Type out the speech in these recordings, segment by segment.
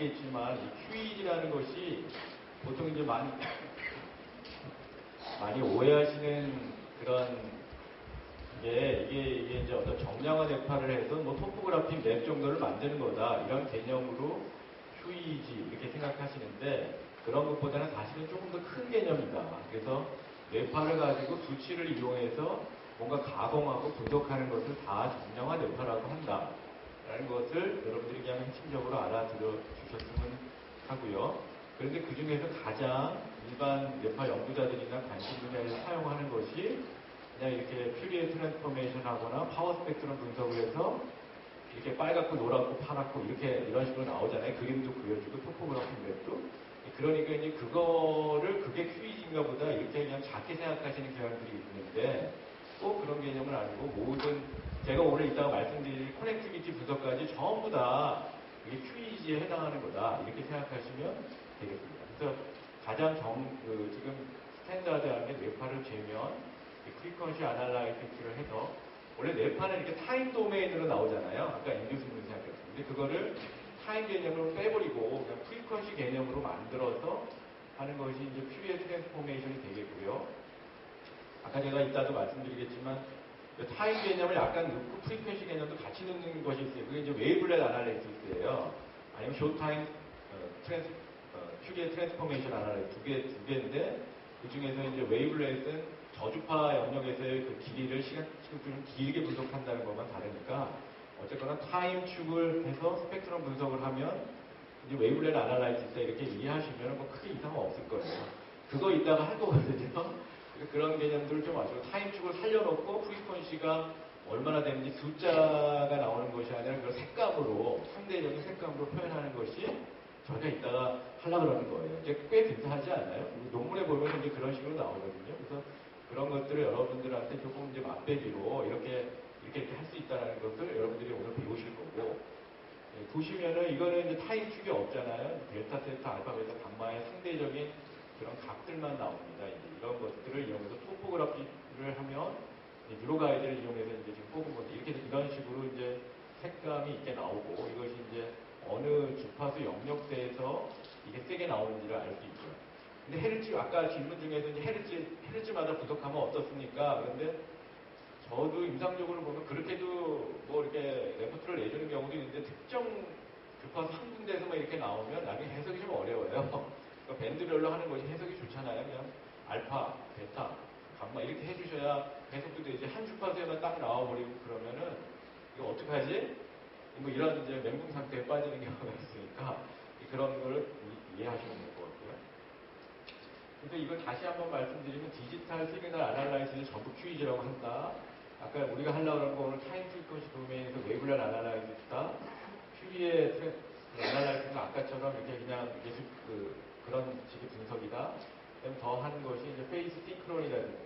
아시겠지만 이 QEEG라는 것이 보통 이제 많이 오해하시는 그런 이게 이제 어떤 정량화 뇌파를 해서 뭐 토포그래피 맵 정도를 만드는 거다 이런 개념으로 QEEG 이렇게 생각하시는데 그런 것보다는 사실은 조금 더 큰 개념이다. 그래서 뇌파를 가지고 수치를 이용해서 뭔가 가공하고 분석하는 것을 다 정량화 뇌파라고 한다. 라는 것을 여러분들이 그냥 핵심적으로 알아들어 주셨으면 하고요. 그런데 그 중에서 가장 일반 뇌파 연구자들이나 관심 분야에서 사용하는 것이 그냥 이렇게 퓨리에 트랜스포메이션 하거나 파워 스펙트럼 분석을 해서 이렇게 빨갛고 노랗고 파랗고 이렇게 이런 식으로 나오잖아요. 그림도 그려주고 토포그래피 맵도. 그러니까 이제 그게 QEG인가 보다 이렇게 그냥 작게 생각하시는 경향들이 있는데 꼭 그런 개념은 아니고 모든 제가 오늘 이따가 말씀드릴 커넥티비티 분석까지 전부 다 이게 QEG에 해당하는 거다 이렇게 생각하시면 되겠습니다. 그래서 가장 지금 스탠다드하게 뇌파를 재면 프리퀀시 아날라이시스를 해서 원래 뇌파는 이렇게 타임 도메인으로 나오잖아요. 아까 임 교수님이 생각했습니다. 근데 그거를 타임 개념으로 빼버리고 그냥 프리퀀시 개념으로 만들어서 하는 것이 이제 퓨리에 트랜스포메이션이 되겠고요. 아까 제가 이따도 말씀드리겠지만 타임 개념을 약간 넣고 프리퀀시 개념도 같이 넣는 것이 있어요. 그게 이제 웨이블렛 아날리시스예요. 아니면 쇼타임 퓨리에 트랜스포메이션 아날리시스 두 개인데 그 중에서 이제 웨이블렛은 저주파 영역에서의 그 길이를 시간을 좀 길게 분석한다는 것만 다르니까 어쨌거나 타임 축을 해서 스펙트럼 분석을 하면 이제 웨이블렛 아날라이시스 이렇게 이해하시면 뭐 크게 이상은 없을 거예요. 그거 이따가 할 거거든요. 그런 개념들을 좀 아시고 타임축을 살려놓고 프리퀀시가 얼마나 되는지 숫자가 나오는 것이 아니라 그걸 색감으로 상대적인 색감으로 표현하는 것이 저희가 이따가 하려고 그러는 거예요. 이제 꽤 근사하지 않아요? 논문에 보면 이제 그런 식으로 나오거든요. 그래서 그런 것들을 여러분들한테 조금 이제 맛배기로 이렇게 할 수 있다는 것을 여러분들이 오늘 배우실 거고 보시면은 이거는 이제 타임축이 없잖아요. 델타, 세타, 알파, 베타, 감마의 상대적인 그런 값들만 나옵니다. 이런 것들을 이용해서 토포그래피를 하면 뉴로 가이드를 이용해서 이제 지금 뽑은 건데 이런 식으로 이제 색감이 있게 나오고 이것이 이제 어느 주파수 영역대에서 이게 세게 나오는지를 알 수 있고요. 근데 헤르츠 아까 질문 중에서 이제 헤르츠마다 분석하면 어떻습니까? 그런데 저도 임상적으로 보면 그렇게도 뭐 이렇게 레포트를 내주는 경우도 있는데 특정 주파수 한 군데에서만 이렇게 나오면 나중에 해석이 좀 어려워요. 그러니까 밴드별로 하는 것이 해석이 좋잖아요. 그냥 알파, 베타, 감마 이렇게 해주셔야 해석도 되지. 한 주파수에만 딱 나와버리고 그러면은 이거 어떡하지? 뭐 이런 이제 멘붕 상태에 빠지는 경우가 있으니까 그런 걸 이해하시면 될 것 같고요. 그래서 이걸 다시 한번 말씀드리면 디지털 시그널 아날라이시스 전부 QEG라고 한다. 아까 우리가 하려고 하는 거 오늘 타임 프리퀀시 도메인에서 웨이블렛 아날라이시스다. 퓨리에 아날라이시스는 아까처럼 이렇게 그냥 그런 식의 분석이다. 그다음 더 하는 것이 이제 페이스 싱크론이라든지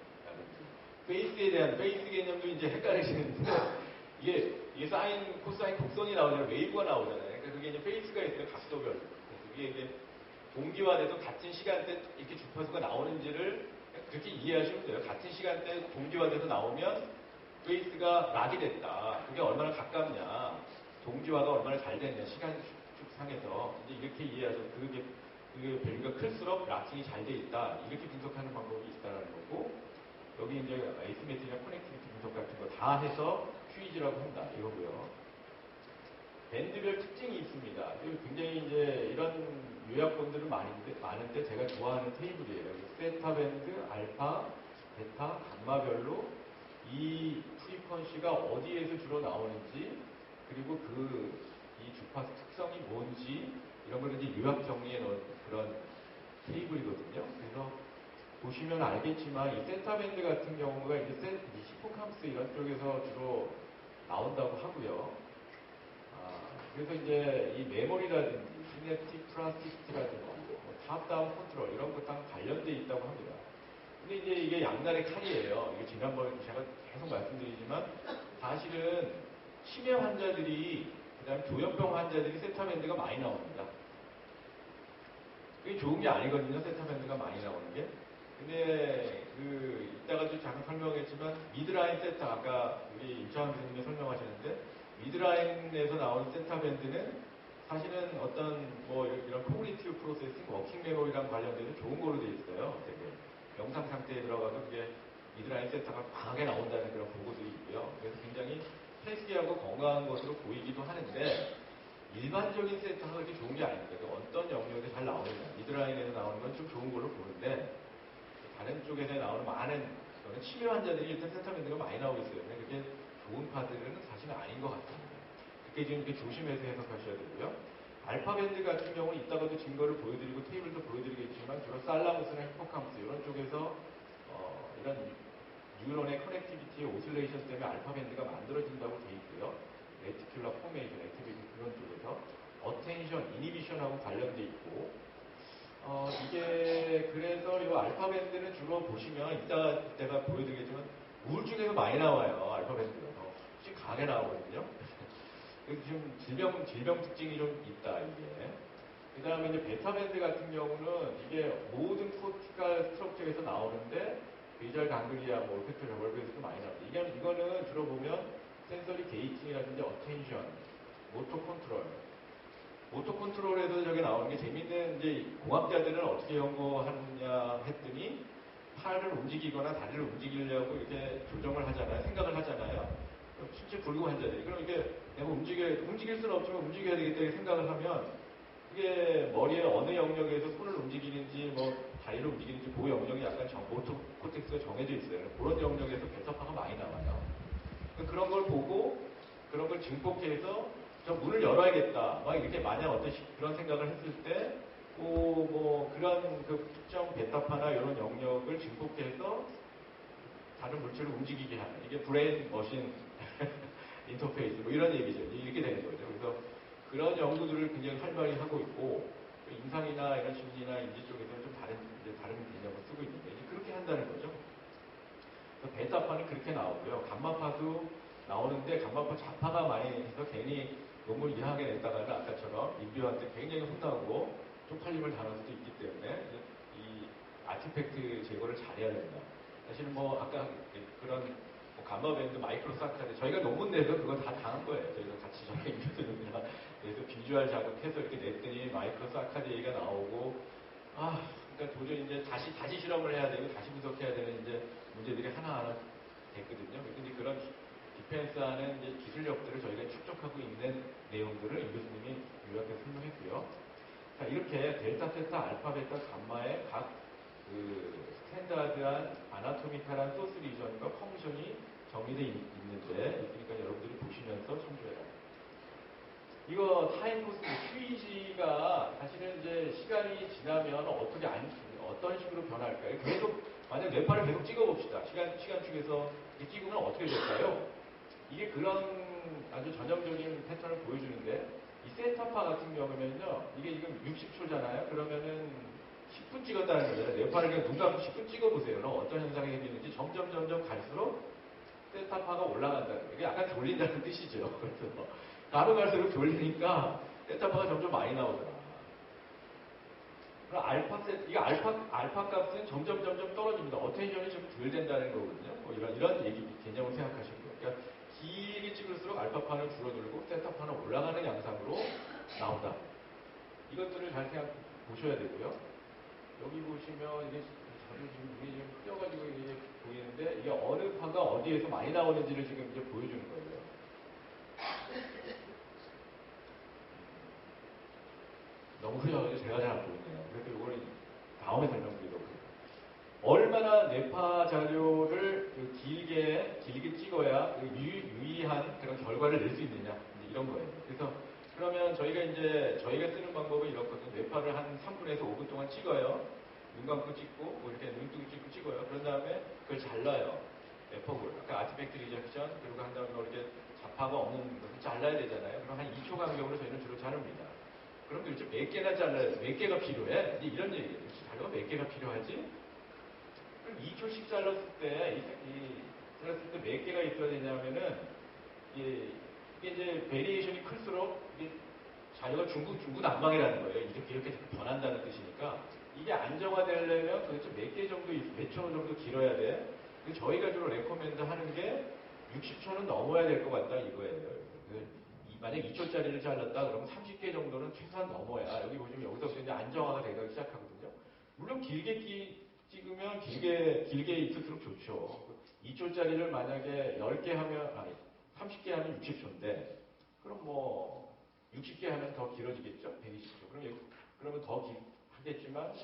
페이스에 대한 페이스 개념도 이제 헷갈리시는데 이게 사인, 코사인, 곡선이 나오잖아요. 웨이브가 나오잖아요. 그러니까 그게 이제 페이스가 있어요. 각도별로. 그래서 그게 이제 동기화돼서 같은 시간대 이렇게 주파수가 나오는지를 그렇게 이해하시면 돼요. 같은 시간대 동기화돼서 나오면 페이스가 락이 됐다. 그게 얼마나 가깝냐. 동기화가 얼마나 잘 됐냐. 시간축상에서 이제 이렇게 이해하셔서 그게 밸류가 클수록 락킹이 잘 돼 있다. 이렇게 분석하는 방법이 있다는 거고 여기 이제 에이스메트리나 커넥티비티 분석 같은 거 다 해서 QEG라고 한다. 이거고요. 밴드별 특징이 있습니다. 굉장히 이제 이런 요약본들은 많은데 제가 좋아하는 테이블이에요. 세타 밴드, 알파, 베타, 감마별로 이 프리퀀시가 어디에서 주로 나오는지 그리고 이 주파수 특성이 뭔지 이런 걸 이제 요약 정리해 놓은 그런 테이블이거든요. 그래서 보시면 알겠지만 이 세타 밴드 같은 경우가 이제 히포캄프스 이런 쪽에서 주로 나온다고 하고요. 그래서 이제 이 메모리라든지 시냅틱 플라스티시티라든지 뭐 탑다운 컨트롤 이런 것랑 관련돼 있다고 합니다. 근데 이제 이게 양날의 칼이에요. 이게 지난번에 제가 계속 말씀드리지만 사실은 치매 환자들이 그다음에 조현병 환자들이 세타밴드가 많이 나옵니다. 그게 좋은 게 아니거든요. 세타밴드가 많이 나오는 게. 근데 이따가도 잠깐 설명했지만 미드라인 세타 아까 우리 임창환 교수님이 설명하셨는데 미드라인에서 나오는 세타밴드는 사실은 어떤 뭐 이런 코그니티브 프로세싱, 워킹 메모리랑 관련돼서 좋은 거로 돼 있어요. 되게 명상 상태에 들어가도 그게 미드라인 센터가 강하게 나온다는 그런 보고들이 있고요. 그래서 굉장히 헬스기하고 건강한 것으로 보이기도 하는데 일반적인 센터가 그렇게 좋은 게 아닙니다. 어떤 영역에 잘 나오느냐. 미드라인에서 나오는 건 좀 좋은 걸로 보는데 다른 쪽에서 나오는 많은 치매 환자들이 일단 센터밴드가 많이 나오고 있어요. 근데 그게 좋은 파들은 사실은 아닌 것 같습니다. 그게 지금 이렇게 조심해서 해석하셔야 되고요. 알파밴드 같은 경우는 이따가도 증거를 보여드리고 테이블도 보여드리겠지만 주로 살라무스나 히포캄푸스 이런 쪽에서 이런 뉴런의 커넥티비티의 오실레이션 때문에 알파밴드가 만들어진다고 돼 있고요. 레티큘러 포메이션, 액티비티 그런 쪽에서 어텐션, 이니비션하고 관련돼 있고 이게 그래서 이 알파밴드는 주로 보시면 이따가 제가 보여드리겠지만 우울증에서 많이 나와요. 알파밴드가 혹시 강하게 나오거든요. 그래서 지금 질병 특징이 좀 있다 이게. 그 다음에 이제 베타밴드 같은 경우는 이게 모든 코티칼 스트럭처에서 나오는데 비주얼 강글리아, 뭐 올팩토리 저벌브에서도 많이 나옵니다. 이거는 주로 보면 센서리 게이팅이라든지 어텐션, 모토 컨트롤. 모토 컨트롤에서 저게 나오는 게 재밌는 이제 공학자들은 어떻게 연구하느냐 했더니 팔을 움직이거나 다리를 움직이려고 이렇게 조정을 하잖아요. 생각을 하잖아요. 실제 불구 환자들이. 그럼 이게 내가 움직일 수는 없지만 움직여야 되겠다 이렇게 생각을 하면 그게 머리의 어느 영역에서 손을 움직이는지 뭐 다리를 움직이는지 그 영역이 약간 모토 코텍스가 정해져 있어요. 그런 영역에서 베타파가 많이 나와요. 그런 걸 보고 그런 걸 증폭해서 저 문을 열어야겠다. 막 이렇게 만약 어떤 그런 생각을 했을 때 뭐 그런 그 특정 베타파나 이런 영역을 증폭해서 다른 물질을 움직이게 하는 이게 브레인 머신 인터페이스 뭐 이런 얘기죠. 이렇게 되는 거죠. 그래서 그런 연구들을 굉장히 활발히 하고 있고 임상이나 이런 심리나 인지 쪽에서는 좀 다른 개념을 쓰고 있는데 이제 그렇게 한다는 거죠. 베타파는 그렇게 나오고요. 감마파도 나오는데 감마파 좌파가 많이 해서 괜히 논문 이상하게 냈다가는 아까처럼 인비한테 굉장히 혼나고 쪽팔림을 당할 수도 있기 때문에 이 아티팩트 제거를 잘해야 된다. 사실은 뭐 아까 그런 뭐 감마밴드 마이크로 사카드 저희가 논문 내서 그거 다 당한 거예요. 저희가 같이 저희 임교수님이랑 그래서 비주얼 자극해서 이렇게 냈더니 마이크로 사카드 얘기가 나오고 그러니까 도저히 이제 다시 실험을 해야 되고 다시 분석해야 되는 이제 문제들이 하나하나 됐거든요. 근데 그런 디펜스하는 이제 기술력들을 저희가 축적하고 있는 내용들을 임 교수님이 요약해서 설명했고요. 자, 이렇게 델타, 테타, 알파, 베타, 감마의 각 스탠다드한 아나토미칼한 소스 리전과 펑션이 정리되어 있는데 있으니까 여러분들이 보시면서 참조해라. 이거 타임 코스 QEG가 사실은 이제 시간이 지나면 어떤 식으로 변할까요? 계속 만약 뇌파를 계속 찍어봅시다. 시간 축에서 찍으면 어떻게 될까요? 이게 그런 아주 전형적인 패턴을 보여주는데 이 세타파 같은 경우면요. 이게 지금 60초잖아요. 그러면은 10분 찍었다는 거잖아요. 뇌파를 그냥 눈 감고 10분 찍어보세요. 그럼 어떤 현상이 생기는지 점점 갈수록 세타파가 올라간다는 거예요. 이게 약간 졸린다는 뜻이죠. 그래서 가면 갈수록 졸리니까 세타파가 점점 많이 나오더라. 그럼 이게 알파 값은 점점 떨어집니다. 어텐션이 좀 덜 된다는 거거든요. 뭐 이런 개념을 생각하시면 돼요. 그러니까 길게 찍을수록 알파파는 줄어들고 세타파는 올라가는 양상으로 나온다. 이것들을 잘 보셔야 되고요. 여기 보시면 이게 자료 지금 눈이 좀 크여가지고 이게 보이는데 이게 어느 파가 어디에서 많이 나오는지를 지금 이제 보여주는 거예요. 너무 흐려가지고 제가 잘 안 보이네요. 그래서 이거는 다음에 설명드리도록 하겠습니다. 얼마나 뇌파 자료를 길게 찍어야 유의한 그런 결과를 낼 수 있느냐 이런 거예요. 그래서 그러면 저희가 쓰는 방법은 이렇거든요. 뇌파를 한 3분에서 5분 동안 찍어요. 눈 감고 찍고 뭐 이렇게 눈뜨고 찍고 찍어요. 그런 다음에 그걸 잘라요. 뇌폭을 아까 아티팩트 리젝션 그리고 한 다음에 이렇게 잡화가 없는 것을 잘라야 되잖아요. 그럼 한 2초 간격으로 저희는 주로 자릅니다. 그럼 도대체 몇 개나 잘라야 몇 개가 필요해? 이런 얘기예요. 자료가 몇 개가 필요하지? 그럼 2초씩 잘랐을 때 몇 개가 있어야 되냐면은 이게 이제 베리에이션이 클수록 이게 자료가 중구난방이라는 거예요. 이렇게 변한다는 뜻이니까 이게 안정화되려면 도대체 몇 개 정도 몇 초 정도 길어야 돼. 저희가 주로 레코멘드 하는 게 60초는 넘어야 될 것 같다 이거예요. 만약 2초짜리를 잘랐다 그러면 30개 정도는 2초만 넘어야 여기 보시면 여기서부터 이제 안정화가 되기 시작하거든요. 물론 길게 찍으면 길게 있을수록 좋죠. 2초짜리를 만약에 10개 하면, 아니, 30개 하면 60초인데, 그럼 뭐, 60개 하면 더 길어지겠죠? 120초. 그러면 더 하겠지만,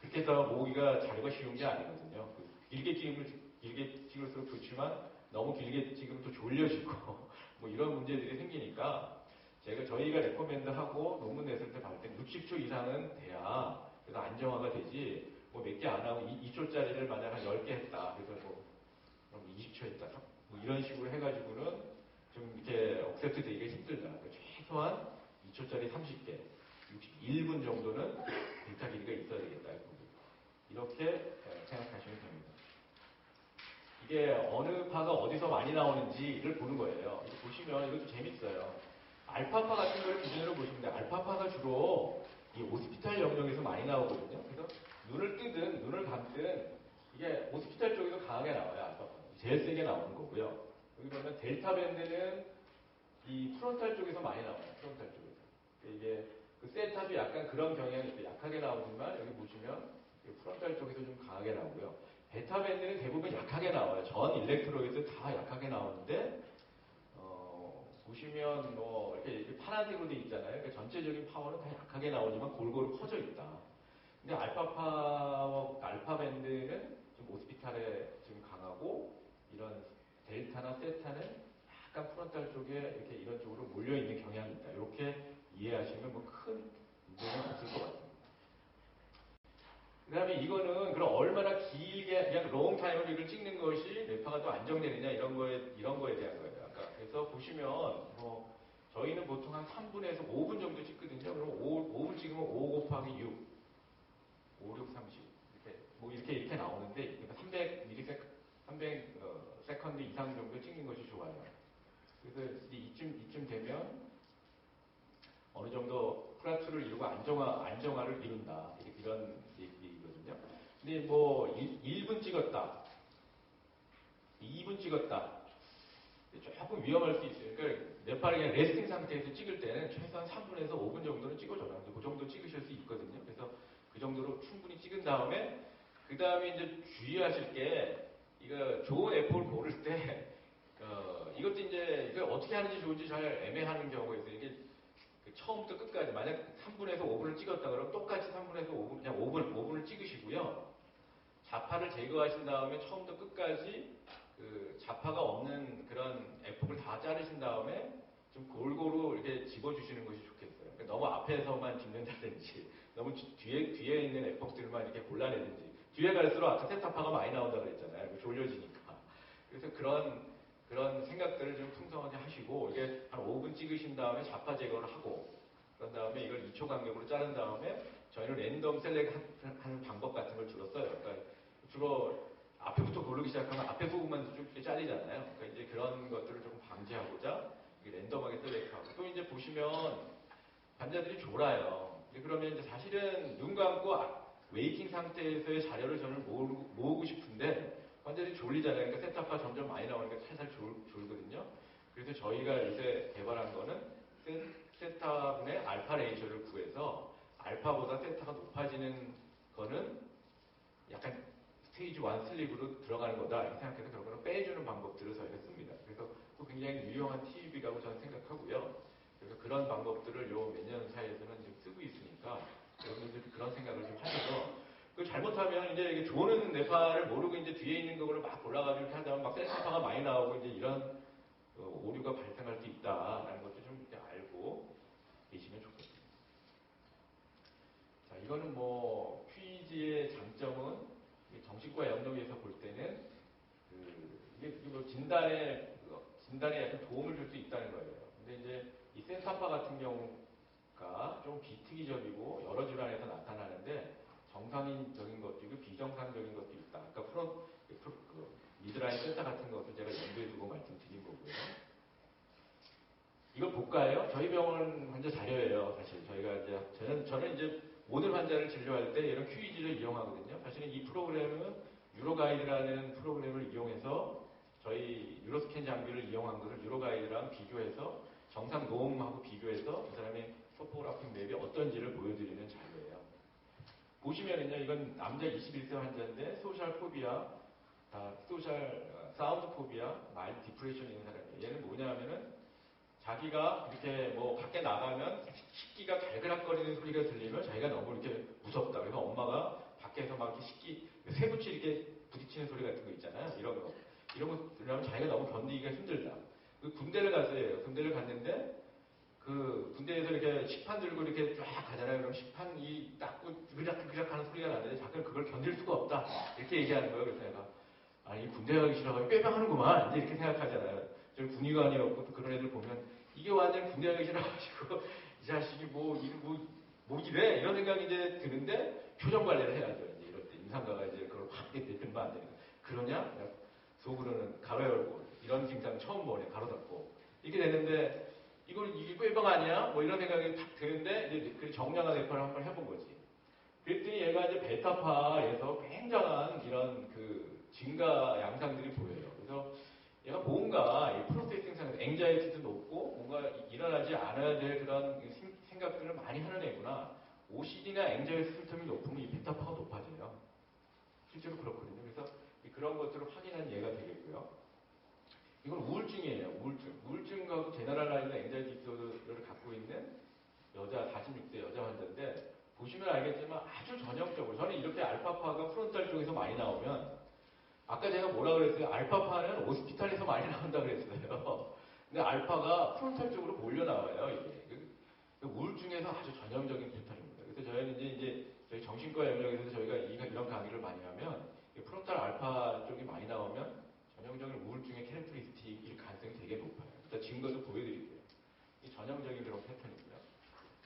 그렇게 해서 모으기가 자료가 쉬운 게 아니거든요. 길게 찍을수록 좋지만, 너무 길게 찍으면 또 졸려지고, 뭐 이런 문제들이 생기니까, 저희가 레코멘드하고 논문 냈을 때 봤을 때 60초 이상은 돼야, 그래서 안정화가 되지, 뭐 몇 개 안 하고 2초짜리를 만약 한 10개 했다. 그래서 뭐, 그럼 20초 했다. 뭐 이런 식으로 해가지고는 좀 이렇게 억셉트 되기가 힘들다. 그러니까 최소한 2초짜리 30개, 1분 정도는 데이터 길이가 있어야 되겠다. 이렇게 생각하시면 됩니다. 이게 어느 파가 어디서 많이 나오는지를 보는 거예요. 이거 보시면 이것도 재밌어요. 알파파 같은 걸 기준으로 보시면 돼요. 알파파가 주로 이 오스피탈 영역에서 많이 나오거든요. 그래서 눈을 뜨든 눈을 감든 이게 오스피탈 쪽에서 강하게 나와요. 알파파. 제일 세게 나오는 거고요. 여기 보면 델타 밴드는 이 프론탈 쪽에서 많이 나와요. 프론탈 쪽에서. 이게 그 세타도 약간 그런 경향이 있어요. 약하게 나오지만 여기 보시면 프론탈 쪽에서 좀 강하게 나오고요. 베타 밴드는 대부분 약하게 나와요. 전 일렉트로이드 다 약하게 나오는데 보시면 뭐 이렇게 파란색으로 돼 있잖아요. 그러니까 전체적인 파워는 다 약하게 나오지만 골고루 퍼져 있다. 근데 알파 밴드는 좀 오스피탈에 좀 강하고 이런 델타나 세타는 약간 프론탈 쪽에 이렇게 이런 쪽으로 몰려 있는 경향이 있다. 이렇게 이해하시면 뭐 큰 문제는 없을 것 같습니다. 그 다음에 이거는 그럼 얼마나 길게 그냥 롱 타임을 이걸 찍는 것이 뇌파가 또 안정되느냐 이런 거에 대한 거예요. 아까 그래서 보시면 뭐 저희는 보통 한 3분에서 5분 정도 찍거든요. 그럼 5분 찍으면 5 곱하기 6, 5, 6, 30 이렇게 나오는데 그러니까 300 세컨드 이상 정도 찍는 것이 좋아요. 그래서 이쯤 되면 어느 정도 플라투를 이루고 안정화를 이룬다. 이런 얘기거든요. 근데 뭐 1분 찍었다. 2분 찍었다. 조금 위험할 수 있어요. 그러니까 뇌파를 그냥 레스팅 상태에서 찍을 때는 최소한 3분에서 5분 정도는 찍어줘라. 그 정도 찍으실 수 있거든요. 그래서 그 정도로 충분히 찍은 다음에 그 다음에 이제 주의하실 게 이거 좋은 애플을 고를 때 이것도 이제 이거 어떻게 하는지 좋은지 잘 애매하는 경우가 있어요. 이게 처음부터 끝까지 만약 3분에서 5분을 찍었다 그러면 똑같이 3분에서 5분 그냥 5분을 찍으시고요. 자파를 제거하신 다음에 처음부터 끝까지 그 자파가 없는 그런 에폭을 다 자르신 다음에 좀 골고루 이렇게 집어주시는 것이 좋겠어요. 그러니까 너무 앞에서만 찍는다든지 너무 뒤에 있는 에폭들만 이렇게 골라내든지 뒤에 갈수록 아까 세타파가 많이 나온다고 그랬잖아요. 졸려지니까. 그래서 그런 생각들을 좀 풍성하게 하시고 이게 한 5분 찍으신 다음에 자파 제거를 하고 그런 다음에 이걸 2초 간격으로 자른 다음에 저희는 랜덤 셀렉 하는 방법 같은 걸 주로 써요. 그러니까 주로 앞에부터 고르기 시작하면 앞에 부분만 쭉 이렇게 잘리잖아요. 그러니까 이제 그런 것들을 조금 방지하고자 랜덤하게 셀렉하고 또 이제 보시면 환자들이 졸아요. 그러면 이제 사실은 눈 감고 웨이팅 상태에서의 자료를 저는 모으고 싶은데 환자들이 졸리잖아요. 그러니까 세타파 점점 많이 나오니까 살살 졸거든요. 그래서 저희가 요새 개발한 거는 세타분의 알파 레이쇼를 구해서 알파보다 세타가 높아지는 거는 약간 스테이지 1 슬립으로 들어가는 거다 이렇게 생각해서 그런 거는 빼주는 방법들을 저희가 씁니다. 그래서 굉장히 유용한 팁이라고 저는 생각하고요. 그래서 그런 방법들을 요 몇 년 사이에서는 지금 쓰고 있으니까 여러분들 그런 생각을 좀 하셔서 그 잘못하면 이제 이게 조는 뇌파를 모르고 이제 뒤에 있는 거를 막 올라가고 이렇게 하다 보면 막 센터파가 많이 나오고 이제 이런 오류가 발생할 수 있다라는 것도 좀 이렇게 알고 계시면 좋겠습니다. 자, 이거는 뭐 퀴즈의 장점은 정신과 영역에서 볼 때는 이게 뭐 진단에 약간 도움을 줄 수 있다는 거예요. 근데 이제 이 센터파 같은 경우가 좀 비특이적이고 여러 질환에서 나타나는데 정상적인 것도 있고 비정상적인 것도 있다. 그러니까 미드라인 센터 같은 것도 제가 염두에 두고 말씀드린 거고요. 이거 볼까요? 저희 병원 환자 자료예요. 사실 저희가 이제 저는 이제 모든 환자를 진료할 때 이런 퀴즈를 이용하거든요. 사실은 이 프로그램은 유로가이드라는 프로그램을 이용해서 저희 유로스캔 장비를 이용한 것을 유로가이드랑 비교해서 정상 노음하고 비교해서 이 사람의 토포그래픽 맵이 어떤지를 보여드리는 자료예요. 보시면은요, 이건 남자 21세 환자인데 소셜 포비아, 사운드 포비아, 마일드 디프레션 있는 사람이에요. 얘는 뭐냐 하면은 자기가 이렇게 뭐 밖에 나가면 식기가 갈그락거리는 소리가 들리면 자기가 너무 이렇게 무섭다. 그래서 엄마가 밖에서 막 이렇게 식기, 쇠붙이 이렇게 부딪히는 소리 같은 거 있잖아요. 이런 거 들으면 자기가 너무 견디기가 힘들다. 그 군대를 갔어요. 군대를 갔는데 그 군대에서 이렇게 식판 들고 이렇게 쫙 가잖아요. 그럼 식판이 딱 그작 하는 소리가 나는데 자기는 그걸 견딜 수가 없다. 이렇게 얘기하는 거예요. 그래서 내가 아니 군대 가기 싫어가지고 꾀병하는구만. 이제 이렇게 생각하잖아요. 저 군의관이었고 또 그런 애들 보면 이게 완전 군대 가기 싫어가지고 이 자식이 뭐 이래 이런 생각이 이제 드는데 표정 관리를 해야죠. 이제 이럴 때 임상가가 이제 그걸 확 내뜨면 안 되니까 그러냐? 속으로는 가로 열고 이런 증상 처음 보네. 가로 닫고 이렇게 되는데 이게 꾀병 아니야? 뭐 이런 생각이 딱 드는데 이제 그 정량화 뇌파를 한번 해본 거지. 그랬더니 얘가 이제 베타파에서 굉장한 이런 그 증가 양상들이 보여요. 그래서 얘가 뭔가 이 프로세싱 상에서 앵자이티도 높고 뭔가 일어나지 않아야 될 그런 생각들을 많이 하는 애구나. OCD나 앵자이티 심텀이 높으면 이 베타파가 높아져요. 실제로 그렇거든요. 그래서 그런 것들을 확인한 예가 되겠고요. 이건 우울증이에요. 우울증과 제너럴라이즈드 앵자이티 디소더를 갖고 있는 여자 46세 여자 환자인데 보시면 알겠지만 아주 전형적으로 저는 이렇게 알파파가 프론탈 쪽에서 많이 나오면 아까 제가 뭐라 그랬어요? 알파파는 오스피탈에서 많이 나온다 그랬어요. 근데 알파가 프론탈 쪽으로 몰려 나와요. 이게 우울증에서 아주 전형적인 패턴입니다. 그래서 저희는 이제 저희 정신과 영역에서 저희가 이런 강의를 많이 하면 프론탈 알파 쪽이 많이 나오면 전형적인 우울증의 캐릭터리스틱일 가능성이 되게 높아요. 일단 증거도 보여드릴게요. 이 전형적인 그런 패턴이고요.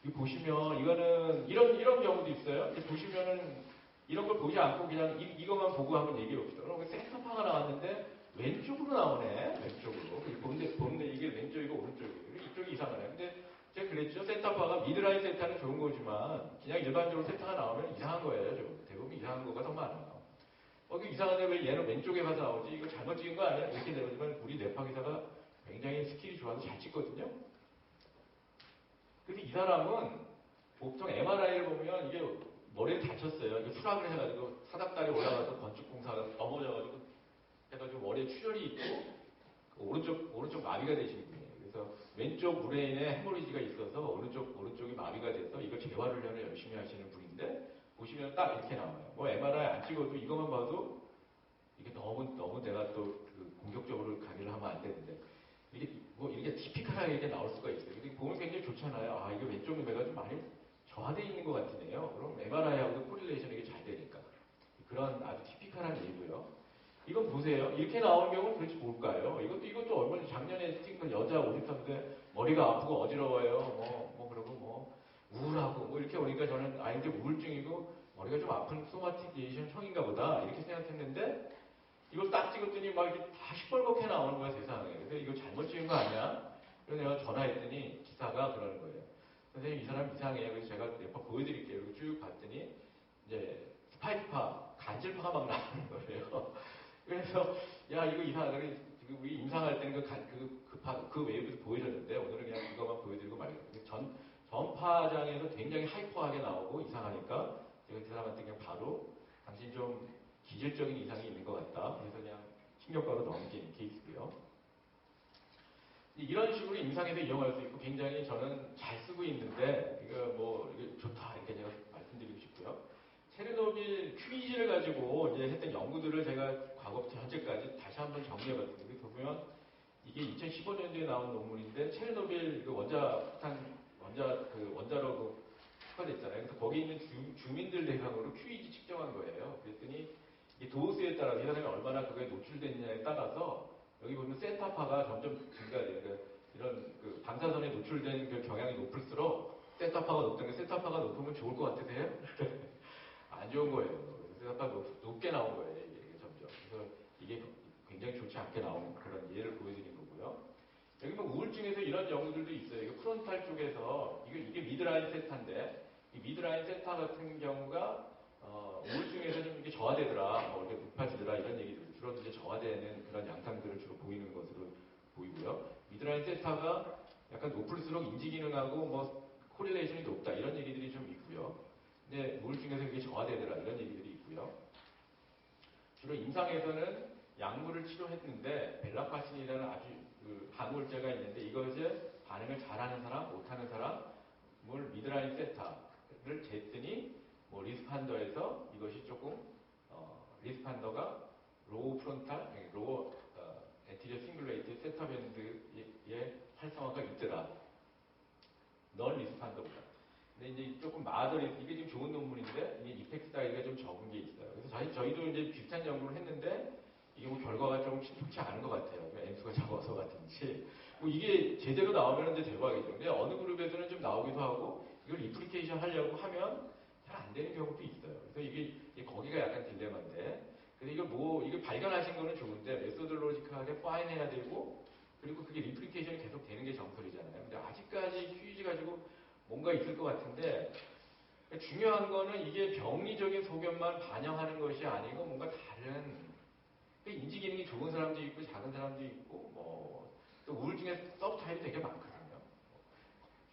이 보시면 이거는 이런 경우도 있어요. 보시면은 이런 걸 보지 않고 그냥 이것만 보고 한번 얘기해 봅시다. 그럼 센터파가 나왔는데 왼쪽으로 나오네. 왼쪽으로. 보는데 이게 왼쪽이고 오른쪽이고 이쪽이 이상하네. 근데 제가 그랬죠. 센터파가 미드라인 세타는 좋은 거지만 그냥 일반적으로 세타가 나오면 이상한 거예요. 대부분 이상한 거가 더 많아요. 이거 이상한데 왜 얘는 왼쪽에 가서 나오지? 이거 잘못 찍은 거 아니야? 이렇게 되지만 우리 뇌파 기사가 굉장히 스킬이 좋아서 잘 찍거든요. 근데 이 사람은 보통 MRI를 보면 이게 머리를 다쳤어요. 이게 수락을 해가지고 사닥다리 올라가서 건축공사가 넘어져가지고 해가지고 머리에 출혈이 있고 오른쪽 마비가 되신 분이에요. 그래서 왼쪽 브레인에 헤모리지가 있어서 오른쪽이 마비가 돼서 이거 재활훈련을 열심히 하시는 분인데 보시면 딱 이렇게 나와요. 뭐 MRI 안 찍어도 이것만 봐도 이게 너무 내가 또 그 공격적으로 강의를 하면 안 되는데 이게 티피컬하게 이렇게 나올 수가 있어요. 근데 보면 굉장히 좋잖아요. 아, 이거 왼쪽 뇌가 좀 많이 저하되어 있는 것 같으네요. 그럼 MRI하고도 코릴레이션이 이게 잘 되니까. 그런 아주 티피컬한 예고요. 이건 보세요. 이렇게 나오는 경우는 도대체 뭘까요? 이것도 얼마나 작년에 찍은 여자 53세 머리가 아프고 어지러워요. 그러고 우울하고 이렇게 오니까 저는 이게 우울증이고 머리가 좀 아픈 소마티제이션 형인가 보다 이렇게 생각했는데 이걸 딱 찍었더니 막 이렇게 다 시뻘겋게 나오는 거야 세상에. 그래서 이거 잘못 찍은 거 아니야? 그래서 내가 전화했더니 기사가 그러는 거예요. 선생님 이 사람 이상해요. 그래서 제가 몇 번 보여드릴게요. 그리고 쭉 봤더니 이제 스파이크파, 간질파가 막 나오는 거예요. 그래서 야 이거 이상하다. 지금 우리 임상할 때는 그 웨이브도 보여줬는데 오늘은 그냥 이거만 보여드리고 말겠습니다. 전파장에서 굉장히 하이퍼하게 나오고 이상하니까 제가 그 사람한테 그냥 바로 당신 좀 기질적인 이상이 있는 것 같다. 그래서 그냥 신경과로 넘긴 케이스고요. 이런 식으로 임상에서 이용할 수 있고 굉장히 저는 잘 쓰고 있는데 이게 좋다 이렇게 제가 말씀드리고 싶고요. 체르노빌 퀴즈를 가지고 이제 했던 연구들을 제가 과거부터 현재까지 다시 한번 정리해봤습니다. 보면 이게 2015년도에 나온 논문인데 체르노빌 원자로 특화됐잖아요. 그래서 거기 있는 주민들 대상으로 퀴즈 측정한 거예요. 그랬더니 이 도수에 따라 이 사람이 얼마나 그거에 노출됐냐에 따라서 여기 보면 센터파가 점점 증가돼요. 그러니까 이런 방사선에 노출된 그 경향이 높을수록 센터파가 높다는 게 센터파가 높으면 좋을 것 같으세요? 안 좋은 거예요. 센터파가 높게 나온 거예요. 이게 점점. 그래서 이게 굉장히 좋지 않게 나온 그런 예를 보여드린 거고요. 여기 우울증에서 이런 연구들도 있어요. 이게 프론탈 쪽에서 이게 미드라인 세타인데 이 미드라인 세타 같은 경우가 우울증에서 좀 이렇게 저하되더라, 이렇게 높아지더라 이런 얘기들 주로 이제 저하되는 그런 양상들을 주로 보이는 것으로 보이고요. 미드라인 세타가 약간 높을수록 인지 기능하고 코릴레이션이 높다 이런 얘기들이 좀 있고요. 근데 우울증에서 그게 저하되더라 이런 얘기들이 있고요. 주로 임상에서는 약물을 치료했는데 벨라파신이라는 아주 항우울제가 있는데 이것에 반응을 잘하는 사람, 못하는 사람을 미드라인 세타를 쟀더니 뭐 리스판더에서 이것이 조금 리스판더가 로우 프론탈, 로우 엔티리어 싱글레이트 세타 밴드의 활성화가 있더라. 넌 리스판더보다. 근데 이제 조금 이게 지금 좋은 논문인데 이게 이펙트 사이즈가 좀 적은 게 있어요. 그래서 저희도 이제 비슷한 연구를 했는데 이게 뭐 결과가 좀 신통치 않은 것 같아요. N수가 적어서 같은지. 뭐 이게 제대로 나오면 이제 대박이죠. 근데 어느 그룹에서는 좀 나오기도 하고 이걸 리플리케이션 하려고 하면 잘 안 되는 경우도 있어요. 그래서 이게 거기가 약간 딜레마인데. 근데 이걸 발견하신 거는 좋은데 메소드로지컬하게 파인해야 되고 그리고 그게 리플리케이션이 계속 되는 게 정설이잖아요. 근데 아직까지 QEG 가지고 뭔가 있을 것 같은데 중요한 거는 이게 병리적인 소견만 반영하는 것이 아니고 뭔가 다른 인지 기능이 좋은 사람도 있고 작은 사람도 있고 또 우울증의 서브 타입이 되게 많거든요.